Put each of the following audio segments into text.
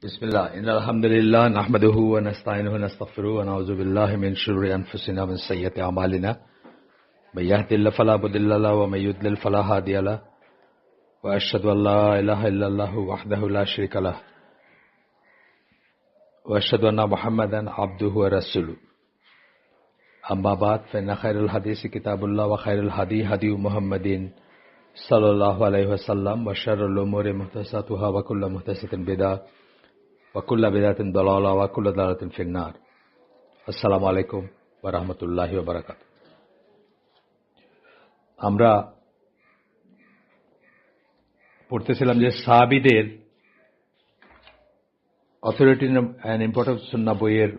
बिस्मिल्लाह इन्नल हम्दुलिल्लाह नहमदुहु व नस्तईनुहु व नस्तगफिरुहु व नऊज़ु बिल्लाहि मिन शुरूरि अनफुसिना व मिन सय्यिआति अमालिना मय यहदिल्लाहु फला मुदिल्ल लहु व मय युद्लिल फला हादिय लहु व अशहदु अन ला इलाहा इल्लल्लाहु वहदहु ला शरीका लहु व अशहदु अन्ना मुहम्मदन अब्दुहु व रसूलुहु अम्मा बाद फ़इन्न खैरुल हदीसि किताबुल्लाह व खैरुल हदी हदी मुहम्मदिन सल्लल्लाहु अलैहि वसल्लम व शर्रुल उमूरि मुहदसातुहा व कुल्लु मुहदसातिन बिदअह वकुल्ला बिदातिन दलाला वकुल्ला दलालातिन फिन्नार। अस्सलामु आलैकुम व रहमतुल्लाहि व बाराकातुहू। আমরা পড়তেছিলাম যে সাহাবীদের অথরিটি এন্ড ইম্পর্টেন্স সুন্নাহ বইয়ের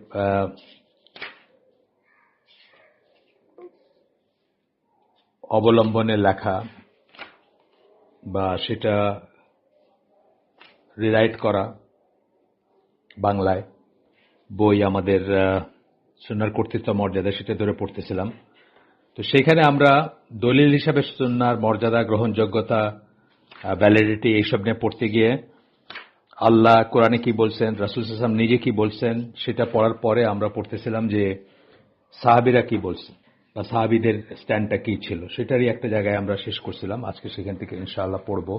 অবলম্বনে লেখা বা সেটা রিরাইট করা বাংলায় বই আমাদের সুন্নাহর কর্তৃত্ব মর্যাদা সেটা ধরে পড়তেছিলাম। তো সেখানে আমরা দলিল হিসাবে সুন্নাহর মর্যাদা, গ্রহণযোগ্যতা, ভ্যালিডিটি এইসব নিয়ে পড়তে গিয়ে আল্লাহ কোরআনে কি বলছেন, রাসূল সাল্লাল্লাহু আলাইহি ওয়াসাল্লাম নিজে কি বলছেন সেটা পড়ার পরে আমরা পড়তেছিলাম যে সাহাবীরা কি বলছেন বা সাহাবীদের স্ট্যান্ডটা কি ছিল, সেটারই একটা জায়গায় আমরা শেষ করছিলাম। আজকে সেখান থেকে ইনশাআল্লাহ পড়ব।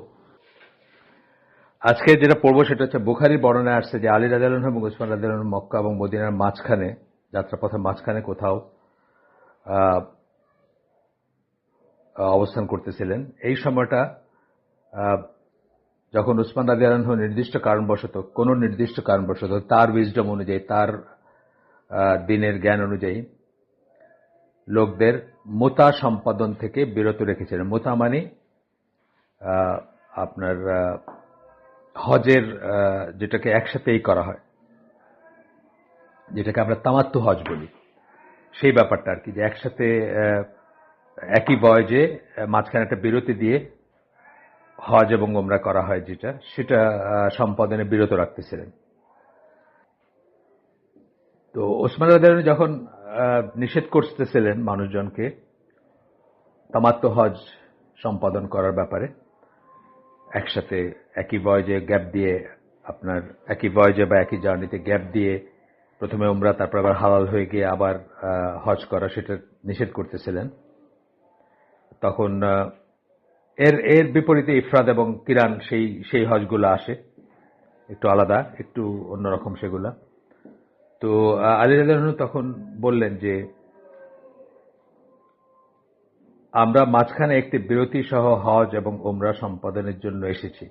আজকে যেটা পড়বো সেটা হচ্ছে বুখারীর বর্ণনায় আসছে যে আলী রাদিয়াল্লাহু আনহু এবং উসমান রাদিয়াল্লাহু আনহু মক্কা এবং মদিনার মাঝখানে, যাত্রাপথের মাঝখানে কোথাও অবস্থান করতেছিলেন। এই সময়টা যখন উসমান রাদিয়াল্লাহু আনহু কোনো নির্দিষ্ট কারণবশত তার উইজডম অনুযায়ী, তার দিনের জ্ঞান অনুযায়ী লোকদের মুতা সম্পাদন থেকে বিরত রেখেছিলেন। মুতা মানে আপনার হজের যেটাকে একসাথেই করা হয়, যেটাকে আমরা তামাত্তু হজ বলি, সেই ব্যাপারটা আর কি, যে একসাথে একই বয়সে মাঝখানে একটা বিরতি দিয়ে হজ এবং ওমরা করা হয়, সেটা সম্পাদনে বিরত রাখতেছিলেন। তো ওসমান রাদিয়াল্লাহু আনহু যখন নিষেধ করতেছিলেন মানুষজনকে তামাত্তু হজ সম্পাদন করার ব্যাপারে, একসাথে একই বয়সে গ্যাপ দিয়ে, আপনার একই বয়সে বা একই জার্নিতে গ্যাপ দিয়ে প্রথমে উমরা তারপর আবার হালাল হয়ে গিয়ে আবার হজ করা, সেটা নিষেধ করতেছিলেন। তখন এর বিপরীতে ইফরাদ এবং কিরান সেই হজগুলো আসে, একটু আলাদা, একটু অন্যরকম সেগুলা। তো আলী রাদিয়াল্লাহু আনহু তখন বললেন যে আমরা মাঝখানে একটি বিরতি সহ হজ এবং ওমরা সম্পাদনের জন্য এসেছি,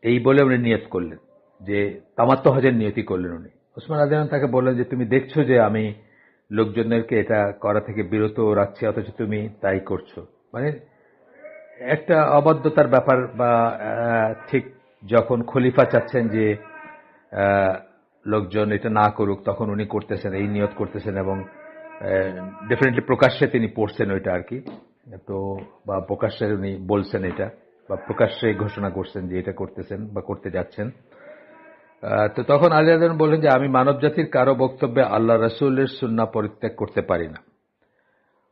এই বলে উনি নিয়ত করলেন, যে তামাত্তু হজের নিয়তি করলেন উনি। ওসমান রাদিয়াল্লাহু আনহু তাকে বললেন যে তুমি দেখছো যে আমি লোকজনদেরকে এটা করা থেকে বিরত রাখছি, অথচ তুমি তাই করছো। মানে একটা অবাধ্যতার ব্যাপার। বা ঠিক যখন খলিফা চাচ্ছেন যে লোকজন এটা না করুক, তখন উনি করতেছেন, এই নিয়ত করতেছেন, এবং ডেফিনেটলি প্রকাশ্যে তিনি পড়ছেন ওইটা আর কি। তো বা প্রকাশ্যে উনি বলছেন এটা, বা প্রকাশ্যে ঘোষণা করছেন যে এটা করতেছেন বা করতে যাচ্ছেন। তো তখন আলী রাদিয়াল্লাহু আনহু বললেন যে আমি মানব জাতির কারো বক্তব্যে আল্লাহ রাসূলের সুন্নাহ পরিত্যাগ করতে পারি না।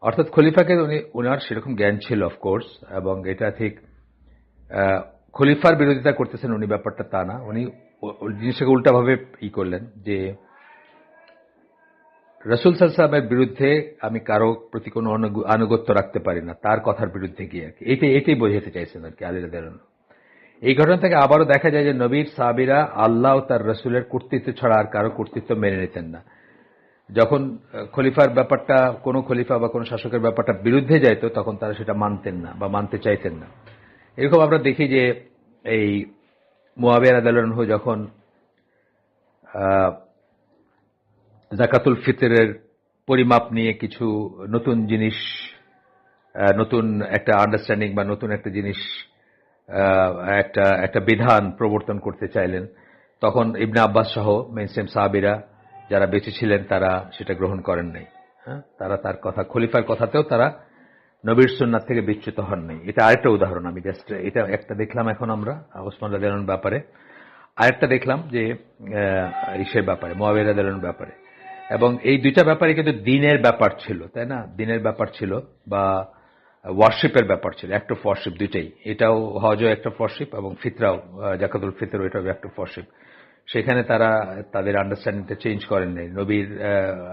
অর্থাৎ খলিফাকে উনার সেরকম জ্ঞান ছিল অফকোর্স, এবং এটা ঠিক খলিফার বিরোধিতা করতেছেন উনি, ব্যাপারটা তা না। উনি জিনিসটাকে উল্টাভাবে করলেন যে রাসূল সাল্লাল্লাহু আলাইহি ওয়াসাল্লামের বিরুদ্ধে আমি কারো প্রতি কোনো আনুগত্য রাখতে পারি না, তার কথার বিরুদ্ধে গিয়ে আর কি। এটাই বোঝাতে চাইছেন আর কি আলী রাদিয়াল্লাহু আনহু। এই ঘটনা থেকে আবারও দেখা যায় যে নবীর সাহাবীরা আল্লাহ ও তার রাসূলের কর্তৃত্ব ছাড়া আর কারো কর্তৃত্ব মেনে নিতেন না। যখন খলিফার ব্যাপারটা, কোনো খলিফা বা কোনো শাসকের ব্যাপারটা বিরুদ্ধে যাইত, তখন তারা সেটা মানতেন না বা মানতে চাইতেন না। এরকম আমরা দেখি যে এই মুয়াবিয়া রাদিয়াল্লাহু আনহু যখন যাকাতুল ফিতরের পরিমাপ নিয়ে কিছু নতুন জিনিস, নতুন একটা আন্ডারস্ট্যান্ডিং বা নতুন একটা জিনিস, একটা বিধান প্রবর্তন করতে চাইলেন, তখন ইবনে আব্বাস সহ মেইনস্ট্রিম সাহাবীরা যারা বেঁচে ছিলেন তারা সেটা গ্রহণ করেন নাই। তারা তার কথা, খলিফার কথাতেও তারা নবীর সুন্নাত থেকে বিচ্যুত হন নাই। এটা আরেকটা উদাহরণ। আমি জাস্ট এটা একটা দেখলাম এখন আমরা ওসমান রাদিয়াল্লাহু আনহুর ব্যাপারে, আরেকটা দেখলাম যে ইসের ব্যাপারে, মুয়াবিয়া রাদিয়াল্লাহু আনহুর ব্যাপারে। এবং এই দুইটা ব্যাপারে কিন্তু দিনের ব্যাপার ছিল, তাই না? দিনের ব্যাপার ছিল বা ওয়ার্শিপের ব্যাপার ছিল, অ্যাক্ট অফ ওয়ার্শিপ দুইটাই। এটাও হজও অ্যাক্ট অফ ওয়ার্শিপ এবং ফিতরাও, যাকাতুল ফিতর, এটাও অ্যাক্ট অফ ওয়ার্শিপ। সেখানে তারা তাদের আন্ডারস্ট্যান্ডিংটা চেঞ্জ করেন নাই, নবীর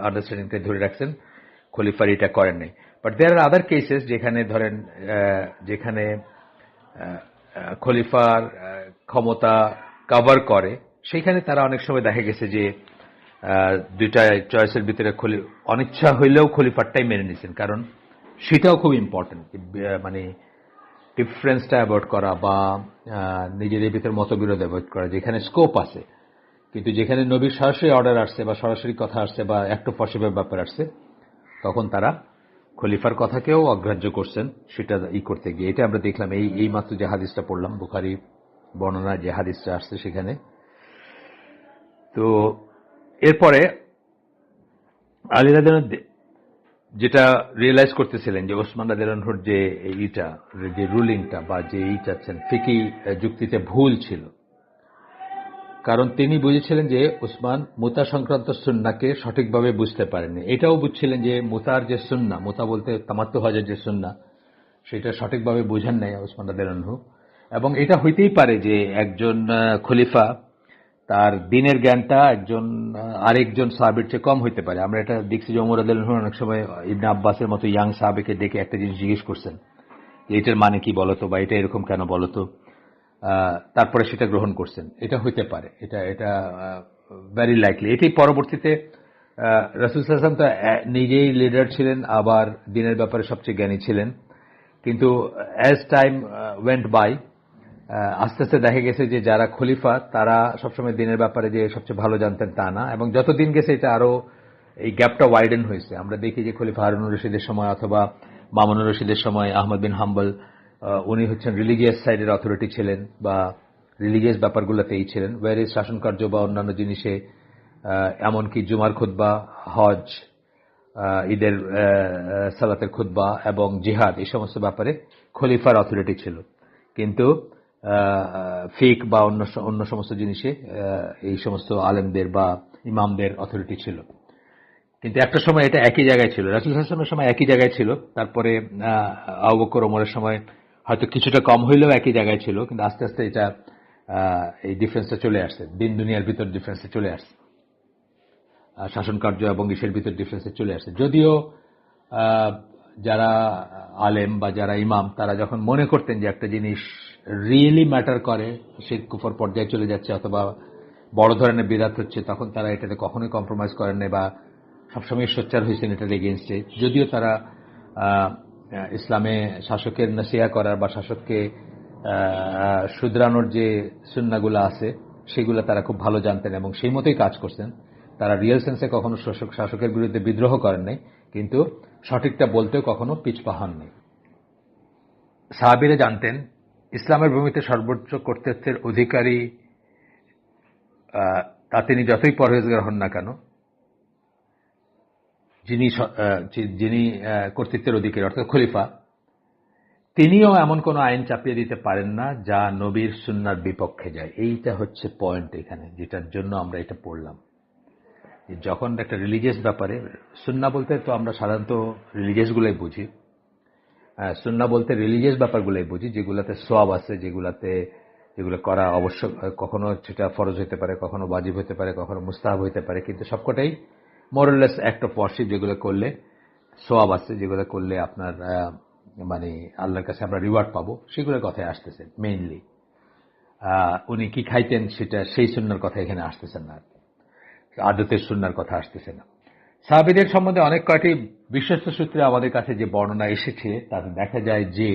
আন্ডারস্ট্যান্ডিংটা ধরে রাখছেন, খলিফার এটা করেন নাই। But there R other cases যেখানে ধরেন যেখানে খলিফার ক্ষমতা কভার করে, সেখানে তারা অনেক সময় দেখা গেছে যে দুইটা চয়েসের ভিতরে অনিচ্ছা হইলেও খলিফারটাই মেনে নিছেন, কারণ সেটাও খুব ইম্পর্টেন্ট। মানে ডিফারেন্সটা অ্যাভয়েড করা বা নিজেদের ভিতরে মতবিরোধ অ্যাভয়েড করা, যেখানে স্কোপ আছে। কিন্তু যেখানে নবীর সরাসরি অর্ডার আসছে বা সরাসরি কথা আসছে বা অ্যাক্ট অফ ওয়ার্শিপের ব্যাপার আসছে, তখন তারা খলিফার কথাকেও অগ্রাহ্য করছেন সেটা করতে গিয়ে। এটা আমরা দেখলাম এই মাত্র যে হাদিসটা পড়লাম, বুখারী বর্ণনা যে হাদিসটা আসছে সেখানে। তো এরপরে আলী রাদিয়াল্লাহু আনহু যেটা রিয়েলাইজ করতেছিলেন যে ওসমান রাদিয়াল্লাহু আনহুর যে যে রুলিংটা বা যে চাচ্ছেন ফিকি যুক্তিতে ভুল ছিল, কারণ তিনি বুঝেছিলেন যে ওসমান মুতা সংক্রান্ত সুন্নাহকে সঠিকভাবে বুঝতে পারেননি। এটাও বুঝছিলেন যে মুতার যে সুন্নাহ, মুতা বলতে তামাত্তু হজের যে সুন্নাহ, সেটা সঠিকভাবে বুঝেন নাই ওসমান রাদিয়াল্লাহু আনহু। এবং এটা হইতেই পারে যে একজন খলিফা তার দিনের জ্ঞানটা আরেকজন সাহাবীর চেয়ে কম হইতে পারে। আমরা এটা দেখছি যে ওমর রাদিয়াল্লাহু আনহু অনেক সময় ইবনে আব্বাসের মতো ইয়াং সাহাবীকে ডেকে একটা জিনিস জিজ্ঞেস করছেন যে এটার মানে কি বলতো, বা এটা এরকম কেন বলতো, তারপরে সেটা গ্রহণ করছেন। এটা হইতে পারে, এটা ভেরি লাইকলি। এটি পরবর্তীতে রাসূল সাল্লাল্লাহু আলাইহি ওয়াসাল্লাম তো নিজেই লিডার ছিলেন, আবার দিনের ব্যাপারে সবচেয়ে জ্ঞানী ছিলেন। কিন্তু অ্যাজ টাইম ওয়েন্ট বাই, আস্তে আস্তে দেখা গেছে যে যারা খলিফা তারা সবসময় দিনের ব্যাপারে যে সবচেয়ে ভালো জানতেন তা না, এবং যত দিন গেছে এটা আরো এই গ্যাপটা ওয়াইডেন হয়েছে। আমরা দেখি যে খলিফা হারুনুর রশিদের সময় অথবা মামুনুর রশিদের সময় আহমদ বিন হাম্বল, উনি হচ্ছেন রিলিজিয়াস সাইডের অথরিটি ছিলেন বা রিলিজিয়াস ব্যাপারগুলোতেই ছিলেন, ওয়ারিস শাসন কার্য বা অন্যান্য জিনিসে, এমনকি জুমার খুতবা, হজ, ঈদের সালাতের খুতবা এবং জিহাদ, এই সমস্ত ব্যাপারে খলিফার অথরিটি ছিল। কিন্তু ফিক বা অন্য সমস্ত জিনিসে এই সমস্ত আলেমদের বা ইমামদের অথরিটি ছিল। কিন্তু একটা সময় এটা একই জায়গায় ছিল, রাসূল সাল্লাল্লাহু আলাইহি ওয়াসাল্লামের সময় একই জায়গায় ছিল, তারপরে আবু বকর ওমরের সময় হয়তো কিছুটা কম হইলেও একই জায়গায় ছিল, কিন্তু আস্তে আস্তে এটা এই ডিফারেন্সটা চলে আসছে, দিন দুনিয়ার ভিতর ডিফারেন্সটা চলে আসছে, শাসন কার্য এবং ইসের ভিতর ডিফারেন্সে চলে আসছে। যদিও যারা আলেম বা যারা ইমাম তারা যখন মনে করতেন যে একটা জিনিস রিয়েলি ম্যাটার করে, শিরক কুফর পর্যায়ে চলে যাচ্ছে অথবা বড় ধরনের বিদআত হচ্ছে, তখন তারা এটাতে কখনোই কম্প্রোমাইজ করেন নাই বা সবসময় সোচ্চার হয়েছেন এটার এগেইনস্টে। যদিও তারা ইসলামে শাসকের নসিহা করার বা শাসককে শুধরানোর যে সুন্নাহগুলো আছে সেগুলো তারা খুব ভালো জানতেন এবং সেই মতোই কাজ করছেন। তারা রিয়েল সেন্সে কখনো শাসকের বিরুদ্ধে বিদ্রোহ করেন নাই, কিন্তু সঠিকটা বলতেও কখনো পিছপা হন নাই। সাহাবীরা জানতেন ইসলামের ভূমিতে সর্বোচ্চ কর্তৃত্বের অধিকারী তা তিনি যতই পরহেজগার হন না কেন, যিনি কর্তৃত্বের অধিকারী অর্থাৎ খলিফা, তিনিও এমন কোন আইন চাপিয়ে দিতে পারেন না যা নবীর সুন্নাহর বিপক্ষে যায়। এইটা হচ্ছে পয়েন্ট এখানে, যেটার জন্য আমরা এটা পড়লাম। যখন একটা রিলিজিয়াস ব্যাপারে, সুন্নাহ বলতে তো আমরা সাধারণত রিলিজিয়াসগুলোই বুঝি, সুন্নাহ বলতে রিলিজিয়াস ব্যাপারগুলোই বুঝি, যেগুলোতে সওয়াব আছে, যেগুলো করা অবশ্যক, কখনো সেটা ফরজ হতে পারে, কখনো ওয়াজিব হতে পারে, কখনো মুস্তাহাব হতে পারে, কিন্তু সবকটাই মোরলেস অ্যাক্ট অফ ওয়ার্শিপ, যেগুলো করলে সওয়াব আছে, যেগুলো করলে আপনার মানে আল্লাহর কাছে আমরা রিওয়ার্ড পাবো, সেগুলোর কথাই আসতেছে মেইনলি। উনি কি খাইতেন সেটা, সেই সুন্নাহর কথা এখানে আসতেছেন না, আদতের সুন্নাহর কথা আসতেছে না। সাহাবীদের সম্বন্ধে অনেক কয়টি বিশ্বস্ত সূত্রে আমাদের কাছে যে বর্ণনা এসেছে তাতে দেখা যায় যে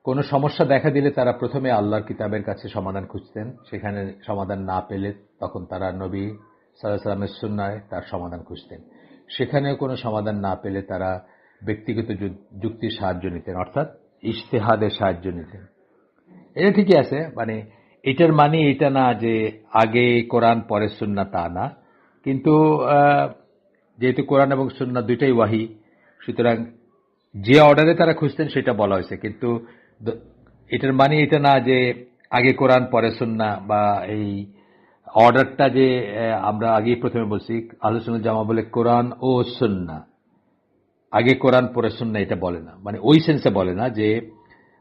কোনো সমস্যা দেখা দিলে তারা প্রথমে আল্লাহর কিতাবের কাছে সমাধান খুঁজতেন, সেখানে সমাধান না পেলে তখন তারা নবী সাল্লাল্লাহু আলাইহি ওয়াসাল্লামের সুন্নাহয় তার সমাধান খুঁজতেন, সেখানেও কোনো সমাধান না পেলে তারা ব্যক্তিগত যুক্তির সাহায্য নিতেন, অর্থাৎ ইজতিহাদের সাহায্য নিতেন। এটা ঠিকই আছে, মানে এটার মানে এটা না যে আগে কোরআন পরে সুন্নাহ, তা না। কিন্তু যেহেতু কোরআন এবং সুন্নাহ দুইটাই ওয়াহি, সুতরাং যে অর্ডারে তারা খুঁজতেন সেটা বলা হয়েছে, কিন্তু এটার মানে এটা না যে আগে কোরআন পরে সুন্নাহ, বা এই অর্ডারটা যে আমরা আগেই প্রথমে বলছি আহলুস সুন্নাহ জামা বলে কোরআন ও সুন্নাহ, আগে কোরআন পরে সুন্নাহ, এটা বলে না, মানে ওই সেন্সে বলে না যে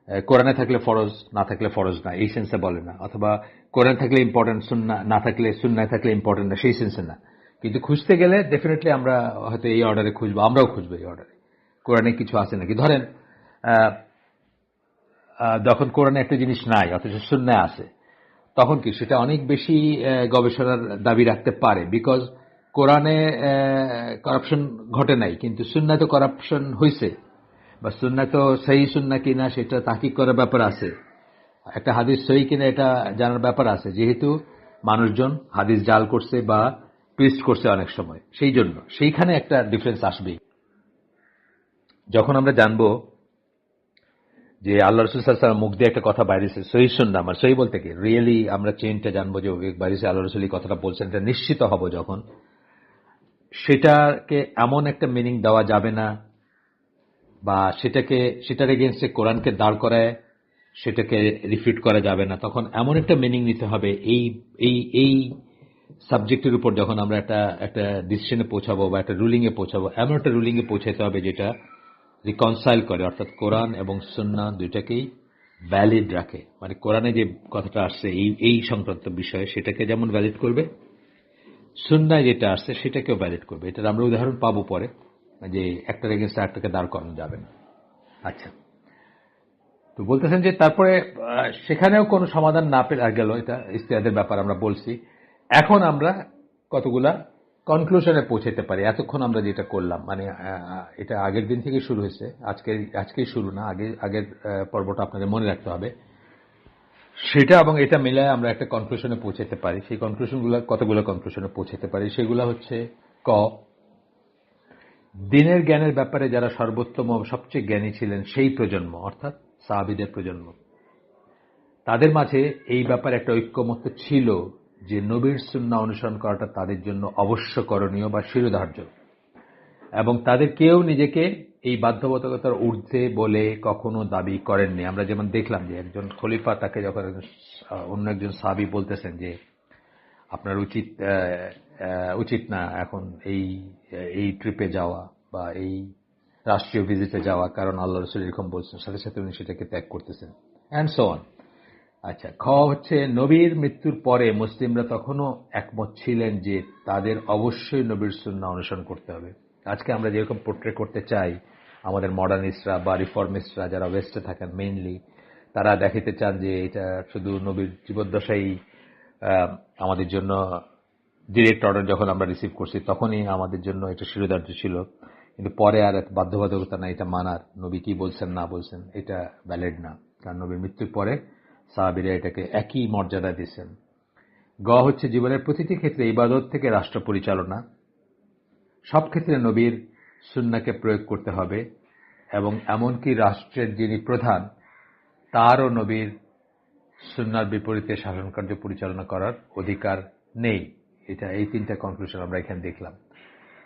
কোরআনে থাকলে ফরজ, না থাকলে ফরজ না, এই সেন্সে বলে না। অথবা কোরআন থাকলে ইম্পর্টেন্ট, সুন্নাহ না থাকলে, সুন্নাহ থাকলে ইম্পর্টেন্ট না, সেই সেন্সে না। কিন্তু খুঁজতে গেলে ডেফিনেটলি আমরা হয়তো এই অর্ডারে খুঁজবো, আমরাও খুঁজবো এই অর্ডারে কোরআনে কিছু আছে নাকি। ধরেন যখন কোরআনে একটা জিনিস নাই অথচ সুন্নাহ আছে, তখন কি সেটা অনেক বেশি গবেষণার দাবি রাখতে পারে। বিকজ কোরআনে করাপশন ঘটে নাই, কিন্তু সুন্নাহ তো করাপশন হয়েছে, বা সুন্নাহ তো সহি সুন্নাহ কিনা সেটা তাহকিক করার ব্যাপার আছে, একটা হাদিস সহি কিনা এটা জানার ব্যাপার আছে, যেহেতু মানুষজন হাদিস জাল করছে বা টুইস্ট করছে অনেক সময়। সেই জন্য সেইখানে একটা ডিফারেন্স আসবেই। যখন আমরা জানবো যে আল্লাহ রসুল সাল্লাল্লাহু আলাইহি ওয়াসাল্লাম মুখ দিয়ে একটা কথা বাইরেছে সহি সুন্নাহ, আমার সহি বলতে কি রিয়েলি আমরা চেইনটা জানবো যে বাইরেছে আল্লাহ রসুল এই কথাটা বলছেন, এটা নিশ্চিত হব যখন, সেটাকে এমন একটা মিনিং দেওয়া যাবে না, বা সেটার এগেইনস্টে কোরআনকে দাঁড় করায় সেটাকে রিফিউট করা যাবে না। তখন এমন একটা মিনিং নিতে হবে এই এই এই সাবজেক্টের উপর যখন আমরা একটা ডিসিশনে পৌঁছাবো বা একটা রুলিং এ পৌঁছাবো, এমন একটা রুলিং এ পৌঁছাতে হবে যেটা রিকনসাইল করে, অর্থাৎ কোরআন এবং সুন্নাহ দুইটাকেই ভ্যালিড রাখে। মানে কোরআনে যে কথাটা আসছে এই সংক্রান্ত বিষয়ে সেটাকে যেমন ভ্যালিড করবে, সুন্নায় যেটা আসছে সেটাকেও ভ্যালিড করবে। এটার আমরা উদাহরণ পাবো পরে, যে একটার এগেন্স্ট একটাকে দাঁড় করানো যাবে না। আচ্ছা, তো বলতেছেন যে তারপরে সেখানেও কোনো সমাধান না পেলে গেল, এটা ইস্তেহাদের ব্যাপার আমরা বলছি। এখন আমরা কতগুলা কনক্লুশনে পৌঁছাতে পারি। এতক্ষণ আমরা যেটা করলাম, মানে এটা আগের দিন থেকে শুরু হয়েছে, আজকেই শুরু না, আগের পর্বটা আপনাদের মনে রাখতে হবে। সেটা এবং এটা মিলায় আমরা একটা কনক্লুশনে পৌঁছাতে পারি। সেই কনক্লুশনগুলো, কতগুলো কনক্লুশনে পৌঁছাতে পারি সেগুলো হচ্ছে: ক, দিনের জ্ঞানের ব্যাপারে যারা সর্বোত্তম ও সবচেয়ে জ্ঞানী ছিলেন সেই প্রজন্ম, অর্থাৎ সাহাবীদের প্রজন্ম, তাদের মাঝে এই ব্যাপারে একটা ঐক্যমত্য ছিল যে নবীর সুন্নাহ অনুসরণ করাটা তাদের জন্য অবশ্য করণীয় বা শিরোধার্য, এবং তাদের কেউ নিজেকে এই বাধ্যবাধকতার ঊর্ধ্বে বলে কখনো দাবি করেননি। আমরা যেমন দেখলাম যে একজন খলিফা, তাকে যখন অন্য একজন সাহাবী বলতেছেন যে আপনার উচিত না এখন এই ট্রিপে যাওয়া বা এই রাষ্ট্রীয় ভিজিটে যাওয়া, কারণ আল্লাহ রসুল এরকম বলছেন, সাথে সাথে উনি সেটাকে ত্যাগ করতেছেন, অ্যান্ড সো অন। আচ্ছা, খ হচ্ছে নবীর মৃত্যুর পরে মুসলিমরা তখনও একমত ছিলেন যে তাদের অবশ্যই নবীর সুন্নাহ অনুসরণ করতে হবে। আজকে আমরা যেরকম পোর্ট্রে করতে চাই, আমাদের মডার্নিস্টরা বা রিফর্মিস্টরা যারা ওয়েস্টে থাকেন মেইনলি, তারা দেখাতে চান যে এটা শুধু নবীর জীবদ্দশাই আমাদের জন্য ডিরেক্ট অর্ডার যখন আমরা রিসিভ করছি তখনই আমাদের জন্য এটা শিরোধার্য ছিল, কিন্তু পরে আর এত বাধ্যবাধকতা না এটা মানার। নবী কি বলছেন না বলছেন এটা ভ্যালিড না, কারণ নবীর মৃত্যুর পরে সাহাবীরা এটাকে একই মর্যাদা দিয়েছেন। গ হচ্ছে জীবনের প্রতিটি ক্ষেত্রে ইবাদত থেকে রাষ্ট্র পরিচালনা, সব ক্ষেত্রে নবীর সুন্নাহকে প্রয়োগ করতে হবে, এবং এমনকি রাষ্ট্রের যিনি প্রধান তারও নবীর সুন্নাহর বিপরীতে শাসনকার্য পরিচালনা করার অধিকার নেই। এই তিনটা কনক্লুশন আমরা এখানে দেখলাম।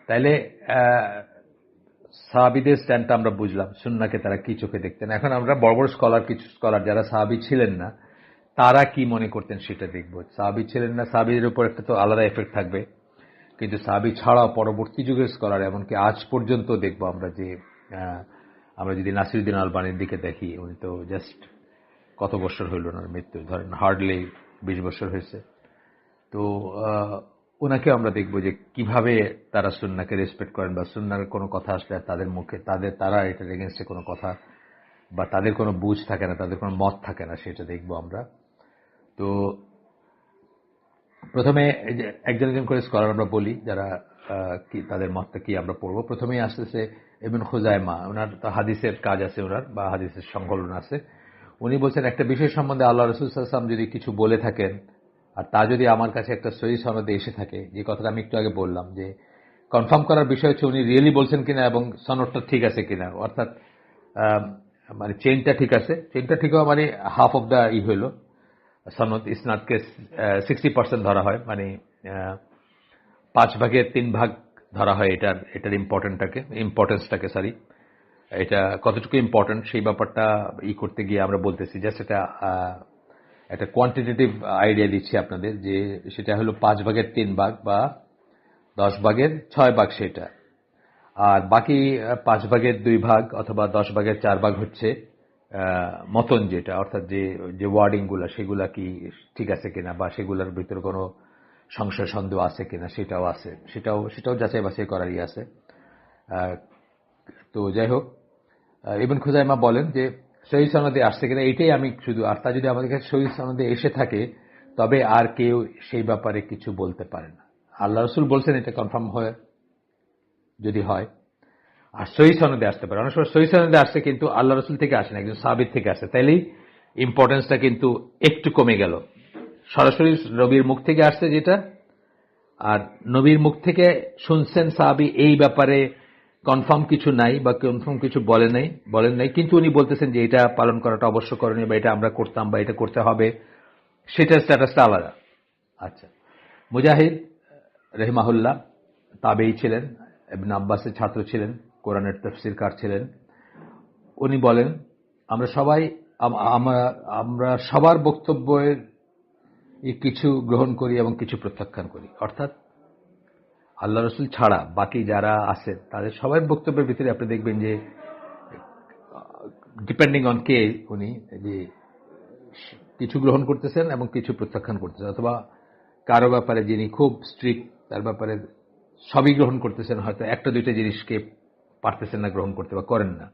তাইলে সাহাবীদের স্ট্যান্ডটা আমরা বুঝলাম, সুন্নাহকে তারা কি চোখে দেখতেন। এখন আমরা বড় বড় কিছু স্কলার যারা সাহাবী ছিলেন না তারা কি মনে করতেন সেটা দেখব। সাহাবী ছিলেন না, সাহাবীদের উপর একটা তো আলাদা এফেক্ট থাকবে, কিন্তু সাহাবী ছাড়াও পরবর্তী যুগের স্কলার, এমনকি আজ পর্যন্ত দেখব আমরা যে আমরা যদি নাসিরউদ্দিন আলবানীর দিকে দেখি, উনি তো জাস্ট কত বছর হইল ওনার মৃত্যু, ধরেন হার্ডলি 20 বছর হয়েছে। তো ওনাকে আমরা দেখব যে কিভাবে তারা সুন্নাহকে রেসপেক্ট করেন, বা সুন্নাহর কোনো কথা আসলে তাদের মুখে তারা এটার এগেনস্টে কোনো কথা বা তাদের কোনো বুঝ থাকে না, তাদের কোনো মত থাকে না, সেটা দেখব আমরা। তো প্রথমে একজন একজন করে স্কলার আমরা বলি, যারা কি তাদের মতটা কি আমরা পড়বো। প্রথমেই আসতেছে ইবনে খুজাইমা, ওনার তো হাদিসের কাজ আছে, ওনার বা হাদিসের সংকলন আছে। উনি বলছেন একটা বিষয় সম্বন্ধে আল্লাহ রাসূল সাল্লাল্লাহু আলাইহি ওয়াসাল্লাম যদি কিছু বলে থাকেন, আর তা যদি আমার কাছে একটা সহিহ সনদে এসে থাকে, যে কথাটা আমি একটু আগে বললাম, যে কনফার্ম করার বিষয় হচ্ছে উনি রিয়েলি বলছেন কিনা এবং সনদটা ঠিক আছে কিনা, অর্থাৎ মানে চেইনটা ঠিক আছে। চেইনটা ঠিক হওয়া মানে হাফ অফ দ্য হইল সনদ। ইসনাদকে 60% ধরা হয়, মানে 5 ভাগের 3 ভাগ ধরা হয় এটার ইম্পর্টেন্সটাকে, সরি, এটা কতটুকু ইম্পর্টেন্ট সেই ব্যাপারটা করতে গিয়ে আমরা বলতেছি, জাস্ট এটা একটা কোয়ান্টিটেটিভ আইডিয়া দিচ্ছি আপনাদের, যে সেটা হলো 5 ভাগের 3 ভাগ বা 10 ভাগের 6 ভাগ সেটা, আর বাকি 5 ভাগের 2 ভাগ অথবা 10 ভাগের 4 ভাগ হচ্ছে মতন যেটা, অর্থাৎ যে ওয়ার্ডিংগুলো সেগুলা কি ঠিক আছে কিনা বা সেগুলোর ভিতরে কোনো সংশয় সন্দেহ আছে কিনা সেটাও আছে, সেটাও যাচাই বাছাই করারই আছে। তো যাই হোক, ইবনে খুজাইমা বলেন যে সহিহ সনদে আসছে কিনা এটাই আমি শুধু, আর তা যদি আমাদের কাছে সহিহ সনদে এসে থাকে তবে আর কেউ সেই ব্যাপারে কিছু বলতে পারে না। আল্লাহ রসুল বলছেন এটা কনফার্ম হয় যদি হয়, আর সহিহ সনদে আসতে পারে। অনেক সময় সহিহ সনদে আসছে কিন্তু আল্লাহ রসুল থেকে আসে না, একজন সাহাবীর থেকে আসে, তাইলেই ইম্পর্টেন্সটা কিন্তু একটু কমে গেল। সরাসরি নবীর মুখ থেকে আসছে যেটা, আর নবীর মুখ থেকে শুনছেন সাহাবী, এই ব্যাপারে কনফার্ম কিছু নাই বা কনফার্ম কিছু বলেন নাই, কিন্তু উনি বলতেছেন যে এটা পালন করাটা অবশ্য করণীয় বা এটা আমরা করতাম বা এটা করতে হবে, সেটার স্ট্যাটাসটা আলাদা। আচ্ছা, মুজাহিদ রহিমাহুল্লাহ তাবেঈ ছিলেন, ইবনে আব্বাসের ছাত্র ছিলেন, কোরআনের তাফসীরকার ছিলেন। উনি বলেন আমরা সবাই আমরা সবার বক্তব্যের কিছু গ্রহণ করি এবং কিছু প্রত্যাখ্যান করি, অর্থাৎ আল্লাহ রসুল ছাড়া বাকি যারা আছেন তাদের সবার বক্তব্যের ভিতরে আপনি দেখবেন যে ডিপেন্ডিং অন কে উনি, যে কিছু গ্রহণ করতেছেন এবং কিছু প্রত্যাখ্যান করতেছেন, অথবা কারো ব্যাপারে যিনি খুব স্ট্রিক্ট তার ব্যাপারে সবই গ্রহণ করতেছেন, হয়তো একটা দুইটা জিনিসকে পারতেছেন না গ্রহণ করতে বা করেন না।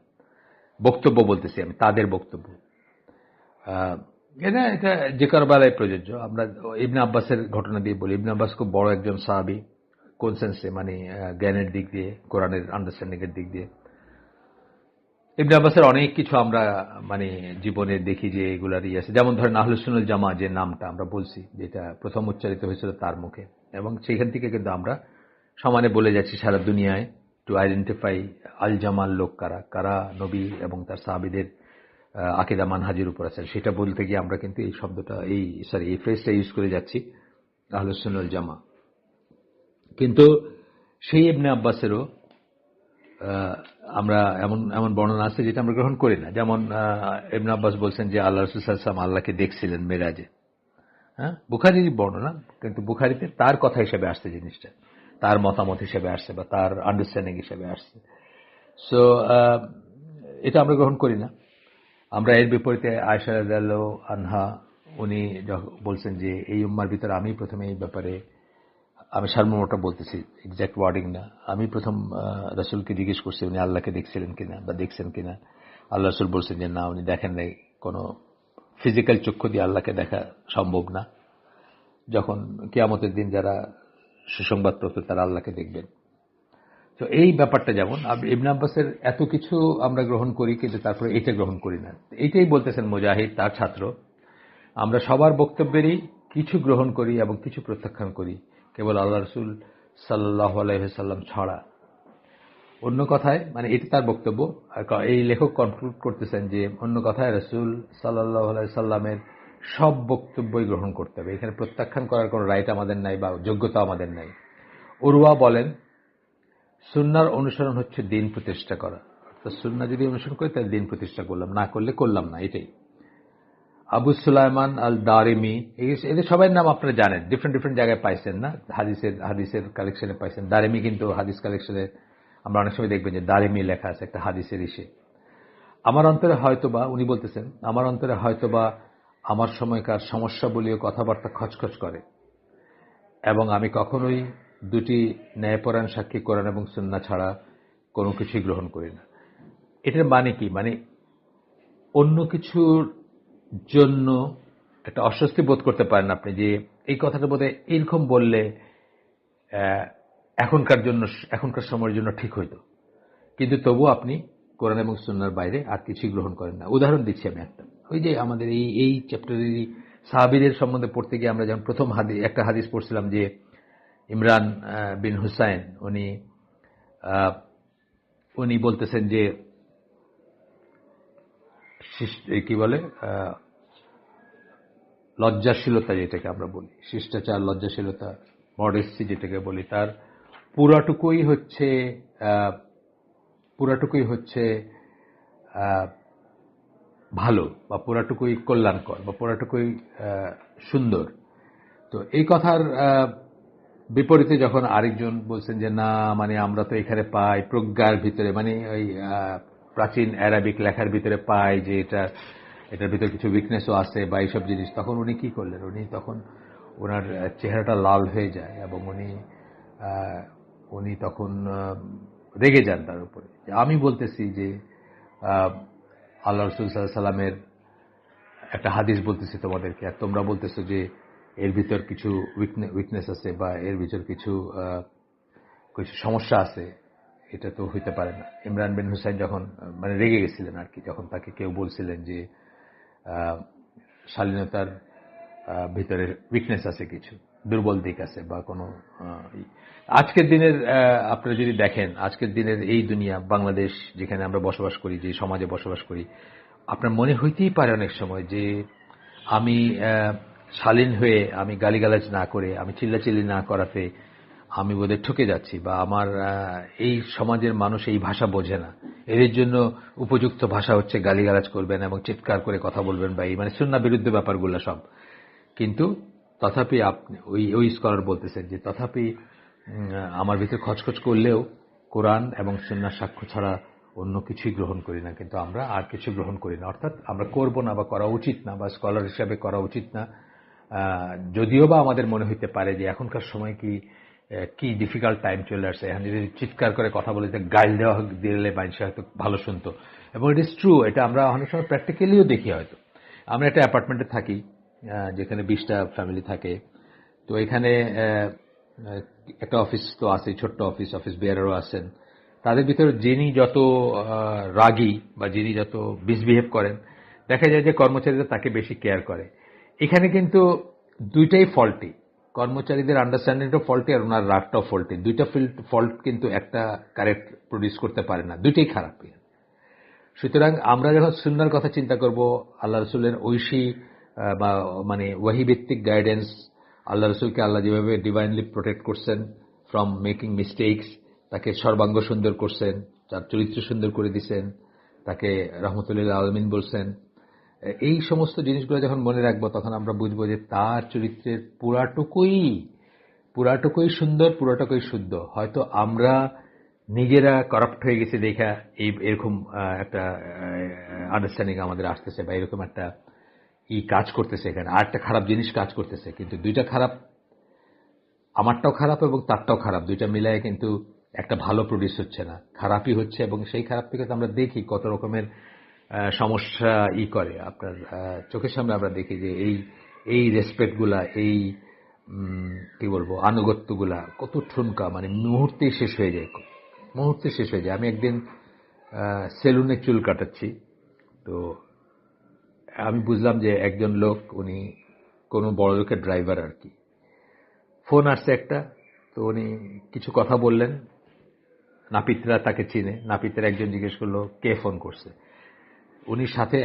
বক্তব্য বলতেছি আমি, তাদের বক্তব্য। এটা যে কারো বেলায় প্রযোজ্য। আমরা ইবনে আব্বাসের ঘটনা দিয়ে বলি। ইবনে আব্বাস খুব বড় একজন সাহাবী, কোন সেন্সে, মানে জ্ঞানের দিক দিয়ে, কোরআনের আন্ডারস্ট্যান্ডিং এর দিক দিয়ে। ইবনে আব্বাসের অনেক কিছু আমরা মানে জীবনে দেখি যে এগুলারই আছে, যেমন ধরেন আহলুস সুন্নাহ জামা যে নামটা আমরা বলছি, যেটা প্রথম উচ্চারিত হয়েছিল তার মুখে, এবং সেইখান থেকে কিন্তু আমরা সমানে বলে যাচ্ছি সারা দুনিয়ায় টু আইডেন্টিফাই আল জামাল লোক কারা, কারা নবী এবং তার সাহাবীদের আকীদা মানহাজের উপর আছেন, সেটা বলতে গিয়ে আমরা কিন্তু এই শব্দটা এই ফ্রেজটা ইউজ করে যাচ্ছি, আহলুস সুন্নাহ জামা। কিন্তু সেই ইবনে আব্বাসেরও আমরা এমন বর্ণনা আছে যেটা আমরা গ্রহণ করি না। যেমন ইবনে আব্বাস বলছেন যে আল্লাহ রাসূল সাল্লাল্লাহু আলাইহি ওয়াসাল্লাম আল্লাহকে দেখছিলেন মেরাজে। হ্যাঁ, বুখারীর বর্ণনা, কিন্তু বুখারীতে তার কথা হিসেবে আসছে জিনিসটা, তার মতামত হিসেবে আসছে বা তার আন্ডারস্ট্যান্ডিং হিসেবে আসছে। সো এটা আমরা গ্রহণ করি না। আমরা এর বিপরীতে আয়েশা রাদিয়াল্লাহু আনহা উনি বলছেন যে এই উম্মার ভিতরে আমি প্রথমে এই ব্যাপারে, আমি সারমর্মটা বলতেছি, এক্সাক্ট ওয়ার্ডিং না, আমি প্রথম রাসূলকে জিজ্ঞেস করছি উনি আল্লাহকে দেখছিলেন কিনা বা দেখছেন কিনা। আল্লাহ রাসূল বলছেন যে না, উনি দেখেন নাই, কোনো ফিজিক্যাল চক্ষু দিয়ে আল্লাহকে দেখা সম্ভব না। যখন কিয়ামতের দিন যারা সুসংবাদপ্রাপ্ত তারা আল্লাহকে দেখবেন। তো এই ব্যাপারটা যেমন ইবনে আব্বাসের এত কিছু আমরা গ্রহণ করি, কিন্তু তারপরে এটা গ্রহণ করি না। এইটাই বলতেছেন মুজাহিদ তার ছাত্র, আমরা সবার বক্তব্যেরই কিছু গ্রহণ করি এবং কিছু প্রত্যাখ্যান করি, কেবল আল্লাহ রাসূল সাল্লাল্লাহু আলাইহি ওয়াসাল্লাম ছাড়া। অন্য কথায়, মানে এটি তার বক্তব্য, আর এই লেখক কনক্লুড করতেছেন যে অন্য কথায় রাসূল সাল্লাল্লাহু আলাইহি ওয়াসাল্লামের সব বক্তব্যই গ্রহণ করতে হবে, এখানে প্রত্যাখ্যান করার কোনো রাইট আমাদের নাই বা যোগ্যতা আমাদের নাই। উরওয়া বলেন সুন্নাহর অনুসরণ হচ্ছে দিন প্রতিষ্ঠা করা, অর্থাৎ সুন্নাহ যদি অনুসরণ করি তাহলে দিন প্রতিষ্ঠা করলাম, না করলে করলাম না, এটাই। আবু সুলাইমান আল দারিমি, এদের সবাই নাম আপনারা জানেন, ডিফারেন্ট জায়গায় পাইছেন না, হাদিসের কালেকশনে পাইছেন। দারিমি কিন্তু হাদিস কালেকশনে আমরা অনেক সময় দেখবেন যে দারিমি লেখা আছে একটা হাদিসের ইসে। আমার অন্তরে হয়তোবা, উনি বলতেছেন, আমার অন্তরে হয়তোবা আমার সময়কার সমস্যা বলিও কথাবার্তা খচখচ করে, এবং আমি কখনোই দুটি ন্যায়পরায়ণ সাক্ষী কোরআন এবং সুন্নাহ ছাড়া কোনো কিছুই গ্রহণ করি না। এটার মানে কি, মানে অন্য কিছুর জন্য একটা অস্বস্তি বোধ করতে পারেন আপনি, যে এই কথাটা বোধহয় এইরকম বললে এখনকার সময়ের জন্য ঠিক হইতো, কিন্তু তবু আপনি কোরআন এবং সুন্নাহর বাইরে আর কিছুই গ্রহণ করেন না। উদাহরণ দিচ্ছি আমি একটা, ওই যে আমাদের এই চ্যাপ্টারের সাহাবীদের সম্বন্ধে পড়তে গিয়ে আমরা যেমন প্রথম একটা হাদিস পড়ছিলাম যে ইমরান বিন হুসাইন উনি বলতেছেন যে কি বলে লজ্জাশীলতা, যেটাকে আমরা বলি শিষ্টাচার, লজ্জাশীলতা, মডেস্টি যেটাকে বলি, তার পুরাটুকুই হচ্ছে ভালো বা পুরাটুকুই কল্যাণকর বা পুরাটুকুই সুন্দর। তো এই কথার বিপরীতে যখন আরেকজন বলছেন যে না, মানে আমরা তো এখানে পাই প্রজ্ঞার ভিতরে, মানে ওই প্রাচীন অ্যারাবিক লেখার ভিতরে পাই যে এটার ভিতরে কিছু উইকনেসও আছে বা এইসব জিনিস, তখন উনি কি করলেন, উনি তখন ওনার চেহারাটা লাল হয়ে যায় এবং উনি তখন রেগে যান তার উপরে। আমি বলতেছি যে আল্লাহ রসুল সাল্লাল্লাহু আলাইহি সাল্লামের একটা হাদিস বলতেছি তোমাদেরকে, আর তোমরা বলতেছো যে এর ভিতর কিছু উইকনেস আছে বা এর ভিতর কিছু সমস্যা আছে। এটা তো হইতে পারে না। ইমরান বিন হুসাইন যখন মানে রেগে গেছিলেন আর কি, যখন তাকে কেউ বলছিলেন যে শালীনতার ভিতরে উইকনেস আছে, কিছু দুর্বল দিক আছে বা কোনো আজকের দিনের আপনারা যদি দেখেন, আজকের দিনের এই দুনিয়া বাংলাদেশ যেখানে আমরা বসবাস করি, যে সমাজে বসবাস করি, আপনার মনে হইতেই পারে অনেক সময় যে আমি শালীন হয়ে, আমি গালিগালাজ না করে, আমি চিল্লাচিল্লি না করাতে আমি বোধহয় ঠকে যাচ্ছি, বা আমার এই সমাজের মানুষ এই ভাষা বোঝে না, এদের জন্য উপযুক্ত ভাষা হচ্ছে গালিগালাজ করবেন এবং চিৎকার করে কথা বলবেন, বা এই মানে সুন্নাহ বিরুদ্ধ ব্যাপারগুলো সব। কিন্তু তথাপি আপনি ওই স্কলার বলতেছেন যে তথাপি আমার ভিতরে খচখচ করলেও কোরআন এবং সুন্নাহর সাক্ষ্য ছাড়া অন্য কিছুই গ্রহণ করি না, কিন্তু আমরা আর কিছু গ্রহণ করি না, অর্থাৎ আমরা করব না বা করা উচিত না, বা স্কলার হিসাবে করা উচিত না। যদিও বা আমাদের মনে হইতে পারে যে এখনকার সময় কি ডিফিকাল্ট টাইম চলে আসছে, এখন যদি চিৎকার করে কথা বলে গাইল দেওয়া দিলে মানুষ হয়তো ভালো শুনতো, এবং ইট ইজ ট্রু। এটা আমরা অনেক সময় প্র্যাকটিক্যালিও দেখি। হয়তো আমরা একটা অ্যাপার্টমেন্টে থাকি যেখানে 20টা ফ্যামিলি থাকে, তো এখানে একটা অফিস তো আছে, ছোট্ট অফিস বেয়ারারও আছেন। তাদের ভিতরে যিনি যত রাগী বা যিনি যত মিসবিহেভ করেন, দেখা যায় যে কর্মচারীরা তাকে বেশি কেয়ার করে। এখানে কিন্তু দুইটাই ফল্টি, কর্মচারীদের আন্ডারস্ট্যান্ডিংটাও ফল্টি আর ওনার রাগটাও ফল্টি। দুইটা ফল্ট কিন্তু একটা কারেক্ট প্রডিউস করতে পারে না, দুইটাই খারাপ। সুতরাং আমরা যখন সুন্নাহর কথা চিন্তা করব, আল্লাহ রসুলের ঐশী বা মানে ওয়াহি ভিত্তিক গাইডেন্স, আল্লাহ রসুলকে আল্লাহ যেভাবে ডিভাইনলি প্রোটেক্ট করছেন ফ্রম মেকিং মিস্টেকস, তাকে সর্বাঙ্গ সুন্দর করছেন, তার চরিত্র সুন্দর করে দিচ্ছেন, তাকে রহমতুল্লাহ আলমিন বলছেন, এই সমস্ত জিনিসগুলো যখন মনে রাখবো, তখন আমরা বুঝবো যে তার চরিত্রের পুরাটুকুই সুন্দর, পুরাটুকুই শুদ্ধ। হয়তো আমরা নিজেরা করাপ্ট হয়ে গেছি দেখা এরকম একটা আন্ডারস্ট্যান্ডিং আমাদের আসতেছে, বা এরকম একটা কাজ করতেছে, এখানে আর একটা খারাপ জিনিস কাজ করতেছে। কিন্তু দুইটা খারাপ, আমারটাও খারাপ এবং তারটাও খারাপ, দুইটা মিলায় কিন্তু একটা ভালো প্রডিউস হচ্ছে না, খারাপই হচ্ছে। এবং সেই খারাপ থেকে আমরা দেখি কত রকমের সমস্যা করে। আপনার চোখের সামনে আমরা দেখি যে এই রেসপেক্টগুলা, এই কি বলবো, আনুগত্যগুলা কত ঠুনকা, মানে মুহূর্তে শেষ হয়ে যায়। আমি একদিন সেলুনে চুল কাটাচ্ছি, তো আমি বুঝলাম যে একজন লোক, উনি কোনো বড় লোকের ড্রাইভার আর কি। ফোন আসছে একটা, তো উনি কিছু কথা বললেন, নাপিতরা তাকে চিনে, নাপিতের একজন জিজ্ঞেস করলো কে ফোন করছে। উনি সাথে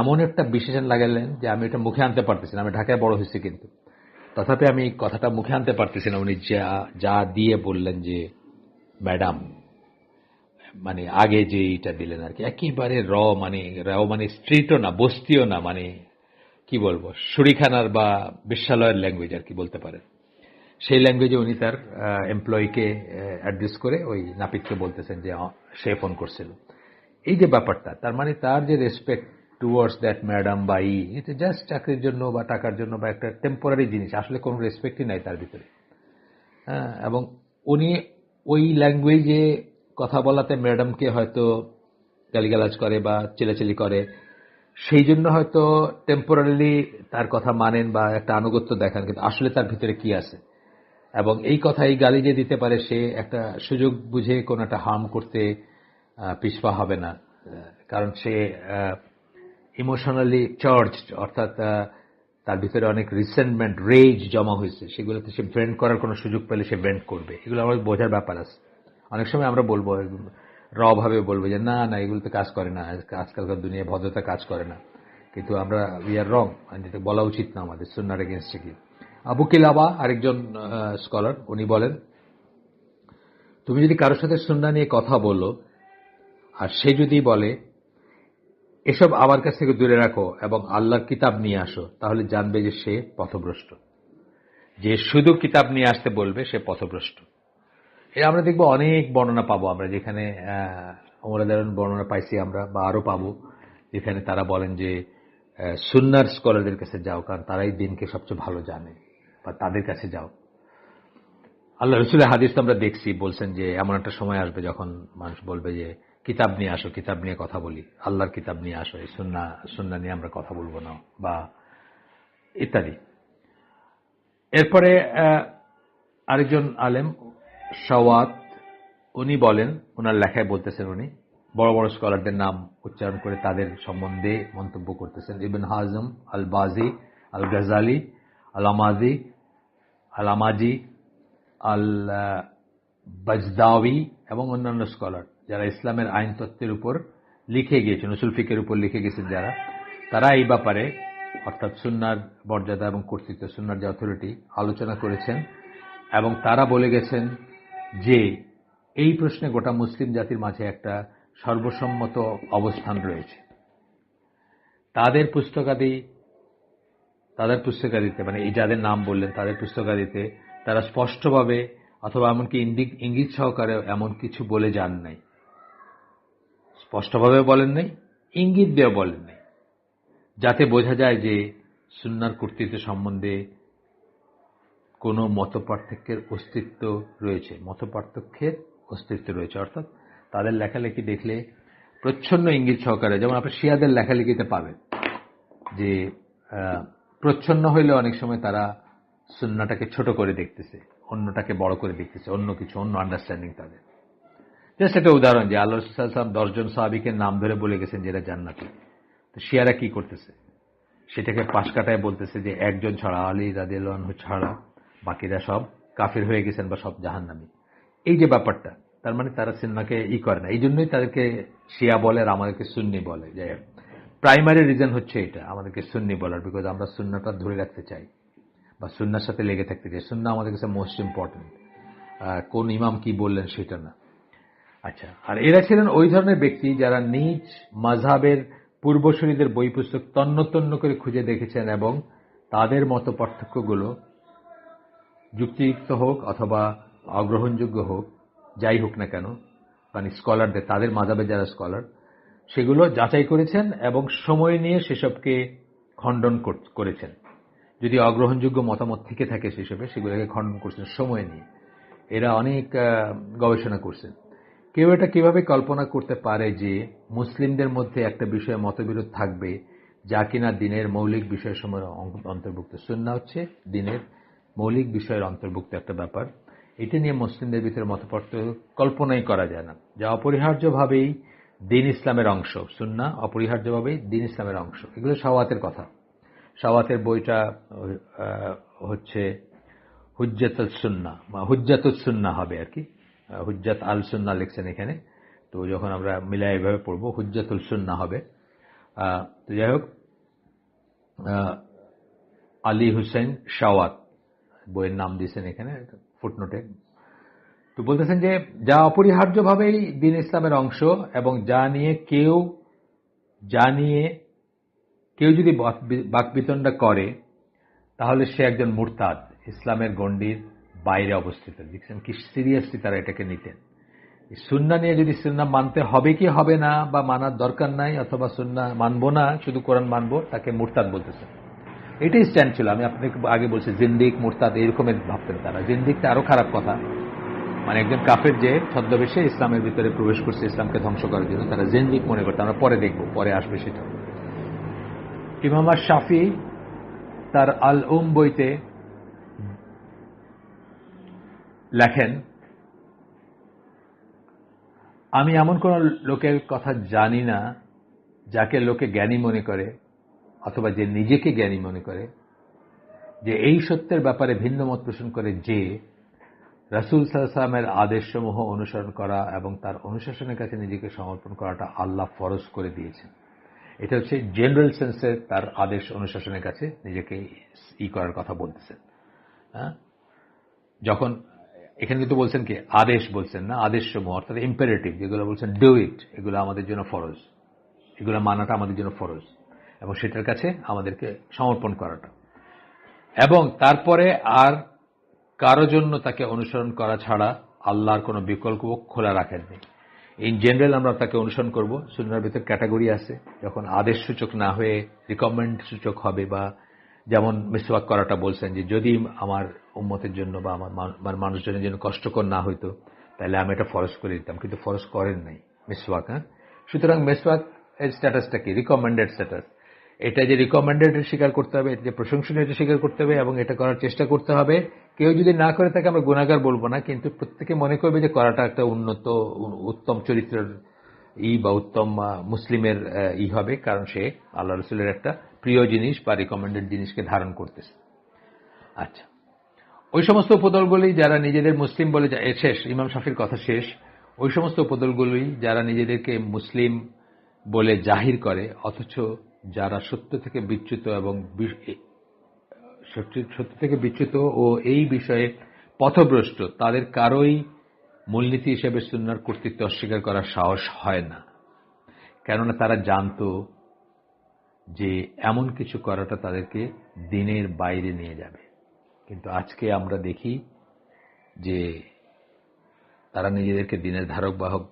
এমন একটা বিশেষণ লাগালেন যে আমি এটা মুখে আনতে পারতেছি না। আমি ঢাকায় বড় হয়েছি, কিন্তু তথাপি আমি কথাটা মুখে আনতে পারতেছি না। উনি যা দিয়ে বললেন যে ম্যাডাম, মানে আগে যে এইটা দিলেন আর কি, একেবারে মানে স্ট্রিটও না, বস্তিও না, মানে কি বলবো, শুরিখানার বা বিশ্বালয়ের ল্যাঙ্গুয়েজ আর কি বলতে পারেন। সেই ল্যাঙ্গুয়েজে উনি তার এমপ্লয়িকে অ্যাড্রেস করে ওই নাপিতকে বলতেছেন যে সে ফোন করছিল। এই যে ব্যাপারটা, তার মানে তার যে রেসপেক্ট টুয়ার্ডস দ্যাট ম্যাডাম বা এটা জাস্ট চাকরির জন্য বা টাকার জন্য বা একটা টেম্পোরারি জিনিস, আসলে কোনো রেসপেক্টই নাই তার ভিতরে। হ্যাঁ, এবং উনি ওই ল্যাঙ্গুয়েজে কথা বলাতে ম্যাডামকে হয়তো গালিগালাজ করে বা চিলাচিলি করে, সেই জন্য হয়তো টেম্পোরারিলি তার কথা মানেন বা একটা আনুগত্য দেখান, কিন্তু আসলে তার ভিতরে কি আছে। এবং এই কথা, এই গালি যে দিতে পারে, সে একটা সুযোগ বুঝে কোনো একটা হার্ম করতে পিছপা হবে না, কারণ সে ইমোশনালি চার্জড, অর্থাৎ তার ভিতরে অনেক রিসেন্টমেন্ট, রেজ জমা হয়েছে, সেগুলোতে সে ভেন্ট করার কোনো সুযোগ পেলে সে ভেন্ট করবে। এগুলো আমার বোঝার ব্যাপার আছে। অনেক সময় আমরা বলবো, ভাবে বলবো যে না না, এগুলোতে কাজ করে না, আজকালকার দুনিয়া ভদ্রতা কাজ করে না, কিন্তু আমরা উই আর রং, যেটা বলা উচিত না আমাদের, সুন্নাহর এগেইনস্টে কি। আবু কিলাবা আরেকজন স্কলার, উনি বলেন, তুমি যদি কারোর সাথে সুন্নাহ নিয়ে কথা বলো আর সে যদি বলে এসব আমার কাছ থেকে দূরে রাখো এবং আল্লাহর কিতাব নিয়ে আসো, তাহলে জানবে যে সে পথভ্রষ্ট। যে শুধু কিতাব নিয়ে আসতে বলবে সে পথভ্রষ্ট। এটা আমরা দেখবো অনেক বর্ণনা পাবো আমরা, যেখানে ওমর রাদিয়াল্লাহু বর্ণনা পাইছি আমরা বা আরো পাবো, যেখানে তারা বলেন যে সুন্নাহর স্কলারদের কাছে যাও, কারণ তারাই দিনকে সবচেয়ে ভালো জানে, বা তাদের কাছে যাও। আল্লাহ রসুলের হাদিস তো আমরা দেখছি, বলছেন যে এমন একটা সময় আসবে যখন মানুষ বলবে যে কিতাব নিয়ে আসো, কিতাব নিয়ে কথা বলি, আল্লাহর কিতাব নিয়ে আসো, এই সুন্নাহ নিয়ে আমরা কথা বলবো না, বা ইত্যাদি। এরপরে আরেকজন আলেম শাওয়াত, উনি বলেন, ওনার লেখায় বলতেছেন, উনি বড় বড় স্কলারদের নাম উচ্চারণ করে তাদের সম্বন্ধে মন্তব্য করতেছেন। ইবন হাজম, আল বাজি, আল গাজালি, আল আমাজি, আল আমাজি, আল বাজদাওয়ি এবং অন্যান্য স্কলার যারা ইসলামের আইন তত্ত্বের উপর লিখে গিয়েছেন, উসুল ফিকের উপর লিখে গেছেন যারা, তারা এই ব্যাপারে অর্থাৎ সুন্নাহর মর্যাদা এবং কর্তৃত্ব, সুন্নাহর যে অথরিটি, আলোচনা করেছেন। এবং তারা বলে গেছেন যে এই প্রশ্নে গোটা মুসলিম জাতির মাঝে একটা সর্বসম্মত অবস্থান রয়েছে। তাদের পুস্তকাদিতে মানে এই যাদের নাম বললেন তাদের পুস্তকাদিতে তারা স্পষ্টভাবে অথবা এমনকি ইঙ্গিত সহকারে এমন কিছু বলে যান নাই, স্পষ্টভাবে বলেন নাই, ইঙ্গিত দিয়ে বলেন নাই, যাতে বোঝা যায় যে সুন্নাহর কর্তৃত্ব সম্বন্ধে কোনো মতপার্থক্যের অস্তিত্ব রয়েছে। অর্থাৎ তাদের লেখালেখি দেখলে প্রচ্ছন্ন ইঙ্গিত সহকারে, যেমন আপনি শিয়াদের লেখালেখিতে পাবেন যে প্রচ্ছন্ন হইলে অনেক সময় তারা সুন্নাহটাকে ছোট করে দেখতেছে, অন্যটাকে বড় করে দেখতেছে, অন্য আন্ডারস্ট্যান্ডিং তাদের। জাস্ট একটা উদাহরণ, যে আল্লাহ রাসূল সাল্লাল্লাহু আলাইহি ওয়াসাল্লাম 10 জন সাহাবীকে নাম ধরে বলে গেছেন যেটা জান্নাতি, তো শিয়ারা কি করতেছে, সেটাকে পাশ কাটায় বলতেছে যে একজন ছাড়া, আলী রাদিয়াল্লাহু আনহু ছাড়া বাকিরা সব কাফির হয়ে গেছেন বা সব জাহান্নামী। এই যে ব্যাপারটা, তার মানে তারা সুন্নাহকে করে না। এই জন্যই তাদেরকে শিয়া বলে আর আমাদেরকে সুন্নি বলে। যে প্রাইমারি রিজন হচ্ছে এটা, আমাদেরকে সুন্নি বলার, বিকজ আমরা সুন্নাহটা ধরে রাখতে চাই বা সুন্নাহর সাথে লেগে থাকতে চাই। সুন্নাহ আমাদের কাছে মোস্ট ইম্পর্টেন্ট, কোন ইমাম কি বললেন সেটা না। আচ্ছা, আর এরা ছিলেন ওই ধরনের ব্যক্তি যারা নিজ মাযহাবের পূর্বসূরীদের বই পুস্তক তন্ন তন্ন করে খুঁজে দেখেছেন এবং তাদের মত পার্থক্যগুলো যুক্তিযুক্ত হোক অথবা অগ্রহণযোগ্য হোক, যাই হোক না কেন, মানে স্কলারদের, তাদের মাযহাবের যারা স্কলার, সেগুলো যাচাই করেছেন এবং সময় নিয়ে সেসবকে খণ্ডন করেছেন। যদি অগ্রহণযোগ্য মতামত থেকে থাকে সেসবে, সেগুলোকে খণ্ডন করছেন সময় নিয়ে। এরা অনেক গবেষণা করছেন। কেউ এটা কিভাবে কল্পনা করতে পারে যে মুসলিমদের মধ্যে একটা বিষয়ে মতবিরোধ থাকবে যা কিনা দিনের মৌলিক বিষয়সমূহের অন্তর্ভুক্ত। সুন্নাহ হচ্ছে দিনের মৌলিক বিষয়ের অন্তর্ভুক্ত একটা ব্যাপার। এটা নিয়ে মুসলিমদের ভিতরে মতপার্থক্য কল্পনাই করা যায় না, যা অপরিহার্যভাবেই দ্বীন ইসলামের অংশ। সুন্নাহ অপরিহার্যভাবেই দ্বীন ইসলামের অংশ। এগুলো শাওয়াতের কথা। শাওয়াতের বইটা হচ্ছে হুজ্জাতুস সুন্নাহ বা হুজ্জাতুস সুন্নাহ হবে আর কি। হুজ্জাত আল সুন্নাহ লিখছেন এখানে, তো যখন আমরা মিলাই এভাবে পড়বো হুজ্জাতুল সুন্নাহ হবে। তো যাই হোক, আলী হুসেন শাওয়াত বইয়ের নাম দিয়েছেন এখানে ফুটনোটে। তো বলতেছেন যে যা অপরিহার্যভাবেই দ্বীন ইসলামের অংশ এবং যা নিয়ে কেউ যদি বাকবিতণ্ডা করে তাহলে সে একজন মুরতাদ, ইসলামের গণ্ডির বাইরে অবস্থিত। দেখছেন কি সিরিয়াসলি তারা এটাকে নিতেন। সুন্নাহ নিয়ে যদি সুন্নাহ মানতে হবে কি হবে না বা মানার দরকার নাই, অথবা সুন্নাহ মানবো না, শুধু কোরআন মানবো, তাকে মুরতাদ বলতেছেন। এটাই স্ট্যান্ড ছিল। আমি আপনাকে আগে বলছি জিন্দিক মুরতাদ এরকমের ভাবতেন তারা। জিন্দিকটা আরো খারাপ কথা, মানে একজন কাফের যে ছদ্মবেশে ইসলামের ভিতরে প্রবেশ করছে ইসলামকে ধ্বংস করার জন্য, তারা জিন্দিক মনে করতে। আমরা পরে দেখবো, পরে আসবে সেটা। ইমাম শাফি তার আল বইতে লেখেন, আমি এমন কোন লোকের কথা জানি না যাকে লোকে জ্ঞানী মনে করে অথবা যে নিজেকে জ্ঞানী মনে করে, যে এই সত্যের ব্যাপারে ভিন্ন মত পোষণ করে যে রাসূল সাল্লাল্লাহু আলাইহি ওয়াসাল্লামের আদেশসমূহ অনুসরণ করা এবং তার অনুশাসনের কাছে নিজেকে সমর্পণ করাটা আল্লাহ ফরজ করে দিয়েছেন। এটা হচ্ছে জেনারেল সেন্সে তার আদেশ অনুশাসনের কাছে নিজেকে করার কথা বলতেছেন। যখন এখানে কিন্তু বলছেন কি আদেশ বলছেন না, আদেশসমূহ অর্থাৎ ইম্পারেটিভ যেগুলো বলছেন ডু ইট, এগুলো আমাদের জন্য ফরজ, এগুলো মানাটা আমাদের জন্য ফরজ এবং সেটার কাছে আমাদেরকে সমর্পণ করাটা। এবং তারপরে আর কারো জন্য তাকে অনুসরণ করা ছাড়া আল্লাহর কোনো বিকল্প খোলা রাখেননি। ইন জেনারেল আমরা তাকে অনুসরণ করব। সুন্নাহর ভিতর ক্যাটাগরি আছে, যখন আদেশ সূচক না হয়ে রিকমেন্ড সূচক হবে, বা যেমন মিসওয়াক করাটা বলছেন যে যদি আমার উম্মতের জন্য বা আমার মানুষজনের জন্য কষ্টকর না হইতো তাহলে আমি এটা ফরজ করে দিতাম, কিন্তু ফরজ করেন নাই মিসওয়াক। সুতরাং মিসওয়াক এর স্ট্যাটাসটা কি? Recommended status. এটা যে রিকমেন্ডেড স্বীকার করতে হবে, এটা যে প্রশংসনীয় এটা স্বীকার করতে হবে, এবং এটা করার চেষ্টা করতে হবে। কেউ যদি না করে তাকে আমরা গুনাহগার বলবো না, কিন্তু প্রত্যেকে মনে করবে যে করাটা একটা উত্তম চরিত্রের বা উত্তম মুসলিমের হবে, কারণ সে আল্লাহ রসুলের একটা প্রিয় জিনিস বা রিকমেন্ডেড জিনিসকে ধারণ করতেছে। আচ্ছা, ওই সমস্ত উপদলগুলি যারা নিজেদের মুসলিম বলে, শেষ ইমাম শাফির কথা শেষ, ওই সমস্ত উপদলগুলি যারা নিজেদেরকে মুসলিম বলে জাহির করে, অথচ যারা সত্য থেকে বিচ্যুত এবং সত্য থেকে বিচ্যুত ও এই বিষয়ে পথভ্রষ্ট, তাদের কারোই মূলনীতি হিসেবে সুন্নাহর কর্তৃত্ব অস্বীকার করার সাহস হয় না। কেননা তারা জানতো যে এমন কিছু করাটা তাদেরকে দিনের বাইরে নিয়ে যাবে। কিন্তু আজকে আমরা দেখি যে তারা নিজেদেরকে দিনের ধারক বাহক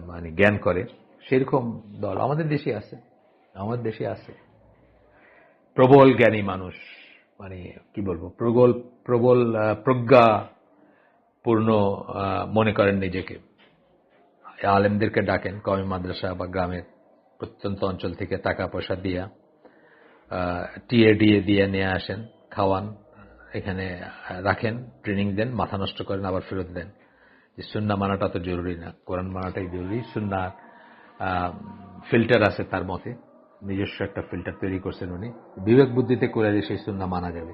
মানে জ্ঞান করে, সেরকম দল আমাদের দেশে আছে। প্রবল জ্ঞানী মানুষ, মানে কি বলবো, প্রবল প্রজ্ঞাপূর্ণ মনে করেন নিজেকে। আলেমদেরকে ডাকেন কওমি মাদ্রাসা বা গ্রামের প্রত্যন্ত অঞ্চল থেকে টাকা পয়সা দিয়া টিএডিএ দিয়ে নিয়ে আসেন, খাওয়ান, এখানে রাখেন, ট্রেনিং দেন, মাথা নষ্ট করেন, আবার ফেরত দেন। যে সুন্নাহ মানাটা তো জরুরি না, কোরআন মানাটাই জরুরি। সুন্নাহ ফিল্টার আছে তার মতে, নিজস্ব একটা ফিল্টার তৈরি করছেন উনি, বিবেক বুদ্ধিতে করে সেই সুন্নাহ মানা যাবে।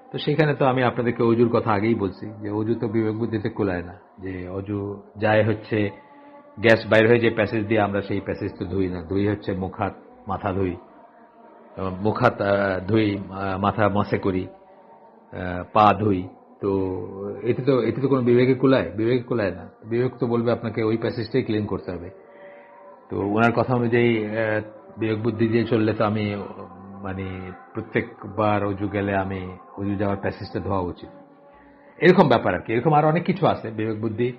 তো সেখানে তো আমি আপনাদেরকে অজুর কথা আগেই বলছি যে অজু তো বিবেক বুদ্ধিতে কুলায় না। যে অজু যায় হচ্ছে গ্যাস বাইর হয়ে যে প্যাসেজ দিয়ে, আমরা সেই প্যাসেজ তো ধুই না, ধুই হচ্ছে মুখাত, মাথা ধুই, মুখাত ধুই, মাথা মসে করি, পা ধুই। তো এতে তো কোনো বিবেকে কুলায় না। বিবেক তো বলবে আপনাকে ওই প্যাসেজটাই ক্লিন করতে হবে। তো ওনার কথা অনুযায়ী বিবেক বুদ্ধি দিয়ে চললে তো আমি মানে প্রত্যেকবার অজু গেলে আমি অজু যাওয়ার প্যাসেজটা ধোয়া উচিত, এরকম ব্যাপার আর কি। এরকম আরো অনেক কিছু আছে বিবেক বুদ্ধি।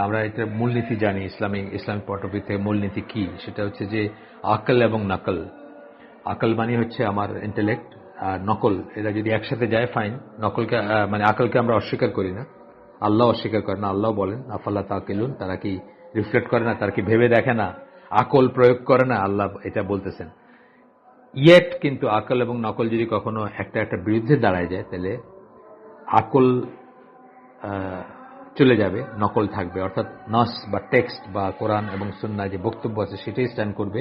আমরা এটা মূলনীতি জানি, ইসলামিক পটভূমি থেকে মূলনীতি কি, সেটা হচ্ছে যে আকল এবং নকল। আকল মানে হচ্ছে আমার ইন্টেলেক্ট, আর নকল এরা যদি একসাথে যায় ফাইন। নকলকে মানে আকলকে আমরা অস্বীকার করি না, আল্লাহ অস্বীকার করে না। আল্লাহ বলেন আফাল্লা তাকিলুন, তারা কি রিফ্লেক্ট করে না, তারা কি ভেবে দেখে না, আকল প্রয়োগ করে না, আল্লাহ এটা বলতেছেন। ইয়েট কিন্তু আকল এবং নকল যদি কখনো একটা বিরুদ্ধে দাঁড়ায় যায়, তাহলে আকল চলে যাবে, নকল থাকবে। অর্থাৎ নাস বা টেক্সট বা কোরআন এবং সুন্নাহ যে বক্তব্য আছে সেটাই স্ট্যান্ড করবে,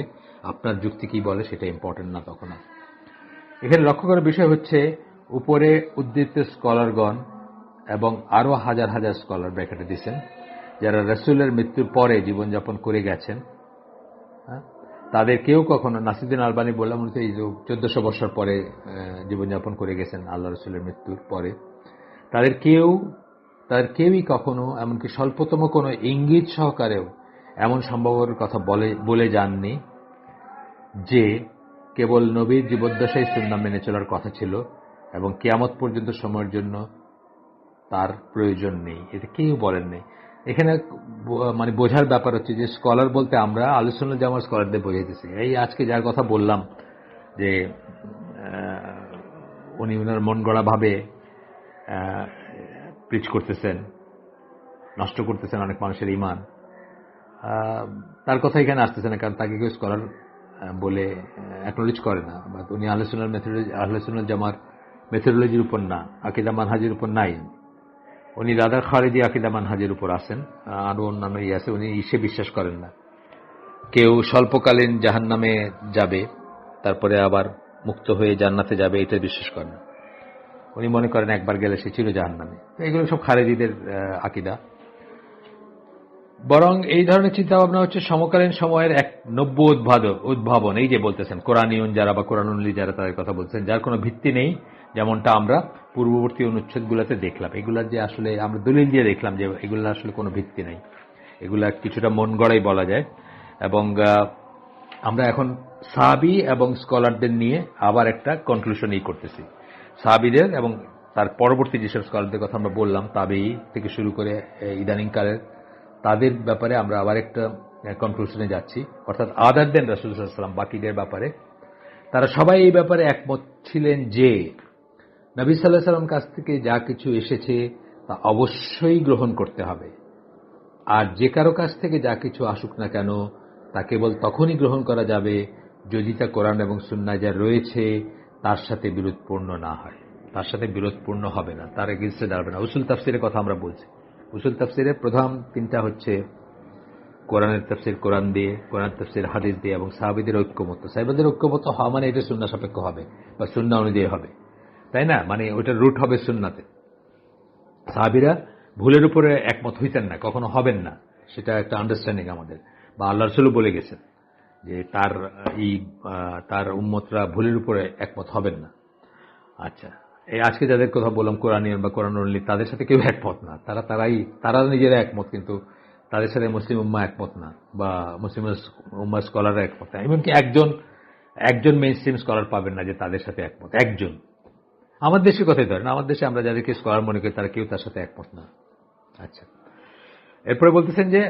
আপনার যুক্তি কি বলে সেটা ইম্পর্টেন্ট না তখন। এখানে লক্ষ্য করার বিষয় হচ্ছে উপরে উদ্ধৃত স্কলারগণ এবং আরো হাজার হাজার স্কলার ব্র্যাকেটে দিচ্ছেন যারা রাসূলের মৃত্যুর পরে জীবনযাপন করে গেছেন, তাদের কেউ কখনো, নাসিরুদ্দিন আলবানী বললাম মূলত এই যে 1400 বছর পরে জীবনযাপন করে গেছেন আল্লাহ রাসূলের মৃত্যুর পরে, তাদের কেউই কখনো এমনকি স্বল্পতম কোনো ইঙ্গিত সহকারেও এমন সম্ভাবনার কথা বলে যাননি যে কেবল নবীর জীবদ্দশায় সুন্নাহ মেনে চলার কথা ছিল এবং কিয়ামত পর্যন্ত সময়ের জন্য তার প্রয়োজন নেই, এটা কেউ বলেন নেই। এখানে মানে বোঝার ব্যাপার হচ্ছে যে স্কলার বলতে আমরা আহলে সুন্নাত জামাত স্কলারদের বোঝাইতেছি। এই আজকে যার কথা বললাম যে উনি ওনার মন গড়া ভাবে প্রিচ করতেছেন, নষ্ট করতেছেন অনেক মানুষের ঈমান, তার কথা এখানে আসতেছে না, কারণ তাকে কেউ স্কলার বলে অ্যাকনোলেজ করে না। বা উনি আহলে সুন্নাত জামাত মেথোডোলজির উপর না, আকীদা মানহাজের উপর নাই। উনি রাদা খারিজি আকীদা মানহাজের উপর আছেন, আরো অন্যান্য আছে। উনি ইসে বিশ্বাস করেন না কেউ স্বল্পকালীন জাহান্নামে যাবে তারপরে আবার মুক্ত হয়ে জান্নাতে যাবে, এটা বিশ্বাস করেন না। উনি মনে করেন একবার গেলে সে চির জাহান্নামে। এগুলো সব খারিজিদের আকীদা। বরং এই ধরনের চিন্তা ভাবনা হচ্ছে সমকালীন সময়ের এক নব্য উদ্ভাবন। এই যে বলতেছেন কোরআনিয়ন যারা বা কোরআনুল্লি যারা, তাদের কথা বলছেন, যার কোনো ভিত্তি নেই, যেমনটা আমরা পূর্ববর্তী অনুচ্ছেদগুলোতে দেখলাম। এগুলা যে আসলে আমরা দলিল দিয়ে দেখলাম যে এগুলো আসলে কোনো ভিত্তি নাই, এগুলা কিছুটা মন গড়াই বলা যায়। এবং আমরা এখন সাহাবী এবং স্কলারদের নিয়ে আবার একটা কনক্লুশনই করতেছি। সাহাবীদের এবং তার পরবর্তী যেসব স্কলারদের কথা আমরা বললাম, তাবেঈ থেকে শুরু করে ইদানিংকালের তাদের ব্যাপারে আমরা আবার একটা কনক্লুশনে যাচ্ছি, অর্থাৎ আদার দেন রাসূল সাল্লাল্লাহু আলাইহি ওয়াসাল্লাম, বাকিদের ব্যাপারে তারা সবাই এই ব্যাপারে একমত ছিলেন যে নবী সাল্লাল্লাহু আলাইহি ওয়াসাল্লাম কাছ থেকে যা কিছু এসেছে তা অবশ্যই গ্রহণ করতে হবে। আর যে কারো কাছ থেকে যা কিছু আসুক না কেন তা কেবল তখনই গ্রহণ করা যাবে যদি তা কোরআন এবং সুন্নাহ যা রয়েছে তার সাথে বিরোধপূর্ণ না হয়। তার সাথে বিরোধপূর্ণ হবে না, তার এগেইনস্টে দাঁড়াবে না। উসুল তাফসিরের কথা আমরা বলছি। উসুল তাফসিরের প্রধান তিনটা হচ্ছে কোরআনের তাফসির কোরআন দিয়ে, কোরআনের তাফসির হাদিস দিয়ে, এবং সাহাবীদের ঐক্যমত। সাহাবীদের ঐক্যমত হওয়া মানে এটা সুন্নাহ সাপেক্ষ হবে বা সুন্নাহ অনুযায়ী হবে, তাই না? মানে ওইটার রুট হবে সুন্নাতে। সাহাবীরা ভুলের উপরে একমত হইতেন না, কখনো হবেন না, সেটা একটা আন্ডারস্ট্যান্ডিং আমাদের। বা আল্লাহ রাসূলও বলে গেছেন যে তার উম্মতরা ভুলের উপরে একমত হবেন না। আচ্ছা, এই আজকে যাদের কথা বললাম কোরআনিয়ান বা কোরআন অনলি, তাদের সাথে কেউ একমত না। তারা নিজেরা একমত, কিন্তু তাদের সাথে মুসলিম উম্মাহ একমত না, বা মুসলিম উম্মাহ স্কলাররা একমত না। এমনকি একজন মেইনস্ট্রিম স্কলার পাবেন না যে তাদের সাথে একমত, একজন। আমার দেশের কথাই ধরেন, আমার দেশে আমরা যাদেরকে স্কলার মনে করি তারা কেউ তার সাথে একমত না। আচ্ছা, এরপরে বলতেছেন যে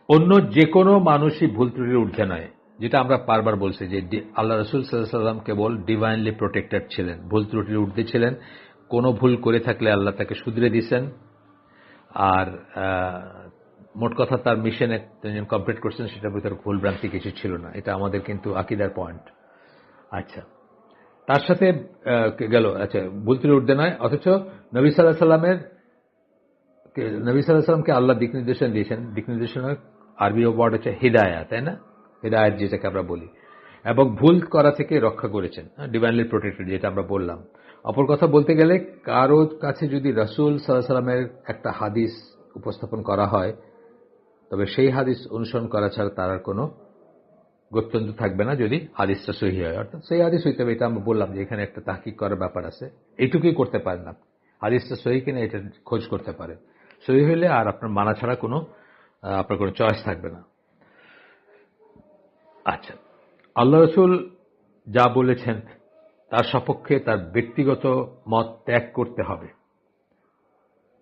অন্য যে কোনো মানুষই ভুল ত্রুটির ঊর্ধ্বে নয়, যেটা আমরা বারবার বলছি যে আল্লাহ রাসূল সাল্লাল্লাহু আলাইহি ওয়াসাল্লাম কেবল ডিভাইনলি প্রোটেক্টেড ছিলেন, ভুল ত্রুটির ঊর্ধ্বে ছিলেন। কোনো ভুল করে থাকলে আল্লাহ তাকে শুধরে দিয়েছেন, আর মোট কথা তার মিশনে কমপ্লিট করছেন, সেটার ভিতরে ভুল ভ্রান্তি কিছু ছিল না। এটা আমাদের কিন্তু আকীদার পয়েন্ট। আচ্ছা, তার সাথে গেল, আচ্ছা, ভুল ত্রুটির ঊর্ধ্বে নয়, অথচ নবী সাল্লাল্লাহু আলাইহি ওয়াসাল্লামকে আল্লাহ দিক নির্দেশন দিয়েছেন। দিক নির্দেশনের আরবি ওয়ার্ড হচ্ছে হিদায়া, তাই না? হিদায়াত যেটাকে আমরা বলি, এবং ভুল করা থেকে রক্ষা করেছেন, ডিভাইনলি প্রোটেক্টেড, যেটা আমরা বললাম। অপর কথা বলতে গেলে কারো কাছে যদি রাসূল সাল্লাল্লাহু আলাইহি ওয়াসাল্লামের একটা হাদিস উপস্থাপন করা হয়, তবে সেই হাদিস অনুসরণ করা ছাড়া তার আর কোনো গত্যন্তর থাকবে না, যদি হাদিসটা সহিহ হয়। অর্থাৎ সেই হাদিস হইতে হবে, এটা আমরা বললাম যে এখানে একটা তাহকিক করার ব্যাপার আছে। এইটুকুই করতে পারেন আপনি, হাদিসটা সহিহ কিনা এটা খোঁজ করতে পারেন। সহিহ হইলে আর আপনার মানা ছাড়া আপনার কোনো চয়েস থাকবে না। আচ্ছা, আল্লাহ রাসূল যা বলেছেন তার সপক্ষে তার ব্যক্তিগত মত ত্যাগ করতে হবে।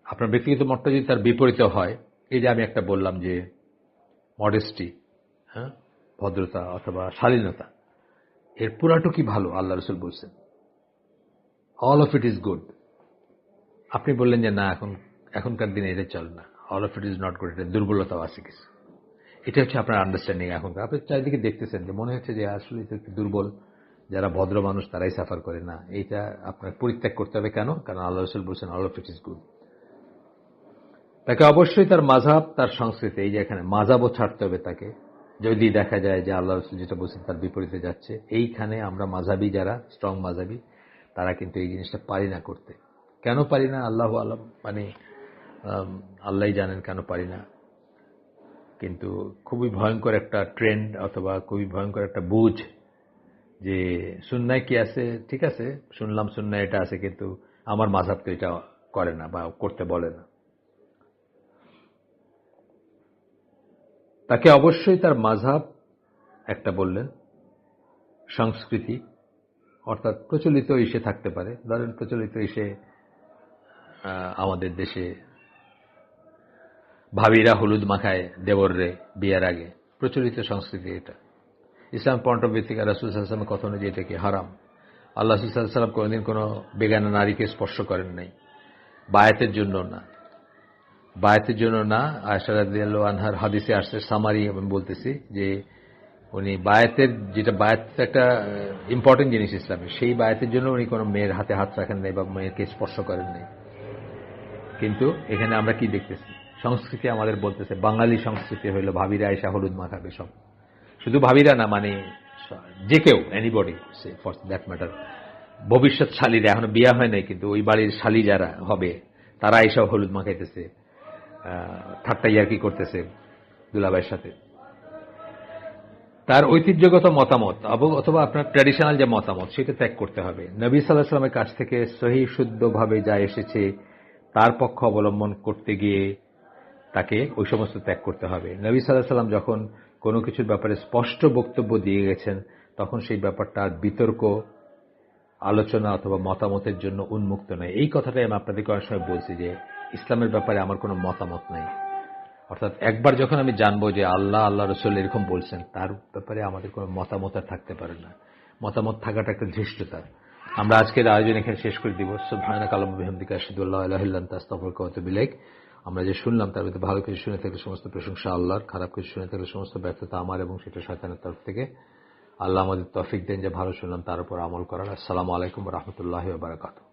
আপনার ব্যক্তিগত মতটা যদি তার বিপরীতে হয়, এই যে আমি একটা বললাম যে মডেস্টি, ভদ্রতা অথবা শালীনতা, এর পুরাটুকি ভালো, আল্লাহ রাসূল বলছেন all of it is good. আপনি বললেন যে না, এখনকার দিনে এটা চলে না, all of it is not good, এটা দুর্বলতাও আছে কিছু। এটা হচ্ছে আপনার আন্ডারস্ট্যান্ডিং। এখনকার আপনি চারিদিকে দেখতেছেন যে মনে হচ্ছে যে আসলে এটা একটু দুর্বল, যারা ভদ্র মানুষ তারাই সাফার করে। না, এইটা আপনার পরিত্যাগ করতে হবে। কেন? কারণ আল্লাহ রাসূল বলছেন all of it is good. তাকে অবশ্যই তার মাযহাব, তার সংস্কৃতি, এই যে এখানে মাযহাবও ছাড়তে হবে তাকে, যদি দেখা যায় যে আল্লাহ রাসূল যেটা বলছেন তার বিপরীতে যাচ্ছে। এইখানে আমরা মাযহাবী, যারা স্ট্রং মাযহাবী, তারা কিন্তু এই জিনিসটা পারি না করতে। কেন পারি না আল্লাহু আলাম, মানে আল্লাহই জানেন কেন পারি না। কিন্তু খুবই ভয়ঙ্কর একটা ট্রেন্ড অথবা খুবই ভয়ঙ্কর একটা বুঝ যে সুন্নায় কি আছে, ঠিক আছে শুনলাম সুন্নায় এটা আছে, কিন্তু আমার মাযহাব তো এটা করে না বা করতে বলে না। তাকে অবশ্যই তার মাযহাব একটা বললেন, সংস্কৃতি, অর্থাৎ প্রচলিত ইসে থাকতে পারে। ধরেন প্রচলিত ইসে আমাদের দেশে ভাবিরা হলুদ মাখায় দেবররে বিয়ের আগে, প্রচলিত সংস্কৃতি এটা। ইসলাম পয়েন্ট অফ ভিউ থেকে রাসূল সাল্লাল্লাহু আলাইহি ওয়াসাল্লামের কথা অনুযায়ী এটাকে হারাম। আল্লাহ রাসূল সাল্লাল্লাহু আলাইহি ওয়াসাল্লাম কোনোদিন কোনো বেগানা নারীকে স্পর্শ করেন নাই, বায়াতের জন্য না। বায়াতের জন্য না, আয়েশা রাদিয়াল্লাহু আনহার হাদিসে আসছে, সামারি আমি বলতেছি, যে উনি বায়াতের, যেটা বায়াত একটা ইম্পর্টেন্ট জিনিস ইসলামে, সেই বায়াতের জন্য উনি কোনো মেয়ের হাতে হাত রাখেন নাই বা মেয়েকে স্পর্শ করেন নাই। কিন্তু এখানে আমরা কি দেখতেছি, সংস্কৃতি আমাদের বলতেছে, বাঙালি সংস্কৃতি হইল ভাবিরা আয়েশা হলুদ মাখাবে। সব, শুধু ভাবিরা না, মানে যে কেউ, এনিবডি ফর দ্যাট ম্যাটার, ভবিষ্যৎ শালীরা, এখনো বিয়া হয় নাই কিন্তু ওই বাড়ির শালী যারা হবে, তারা এসব হলুদ মাখাইতেছে, ঠাট্টা ইয়ার্কি করতেছে দুলাভাইয়ের সাথে। তার ঐতিহ্যগত মতামত অথবা আপনার ট্র্যাডিশনাল যে মতামত, সেটা ত্যাগ করতে হবে। নবী সাল্লাল্লাহু আলাইহি ওয়াসাল্লামের কাছ থেকে সহিহ শুদ্ধভাবে যা এসেছে তার পক্ষ অবলম্বন করতে গিয়ে তাকে ওই সমস্ত ত্যাগ করতে হবে। নবী সাল্লাল্লাহু আলাইহি ওয়াসাল্লাম যখন কোনো কিছুর ব্যাপারে স্পষ্ট বক্তব্য দিয়ে গেছেন, তখন সেই ব্যাপারটা বিতর্ক আলোচনা অথবা মতামতের জন্য উন্মুক্ত নয়। এই কথাটাই আমি আপনাদেরকে অনেক সময় বলছি যে ইসলামের ব্যাপারে আমার কোনো মতামত নাই। অর্থাৎ একবার যখন আমি জানবো যে আল্লাহ রসুল এরকম বলছেন, তার ব্যাপারে আমাদের কোনো মতামত আর থাকতে পারে না। মতামত থাকাটা একটা ধৃষ্টতা। আমরা আজকের আয়োজন এখানে শেষ করে দিব। সুবহানাকা আল্লাহুম্মা ওয়া বিহামদিকা আশহাদু আল্লা ইলাহা ইল্লা আনতা আস্তাগফিরুকা ওয়া আতুবু ইলাইক। আমরা যে শুনলাম তার মধ্যে ভালো কিছু শুনে থাকলে সমস্ত প্রশংসা আল্লাহর, খারাপ কিছু শুনে থাকলে সমস্ত ব্যর্থতা আমার এবং সেটা শয়তানের তরফ থেকে। আল্লাহ আমাদের তৌফিক দেন যে ভালো শুনলাম তার উপর আমল করার। আসসালামু আলাইকুম ওয়া রাহমাতুল্লাহি ওয়া বারাকাতুহু।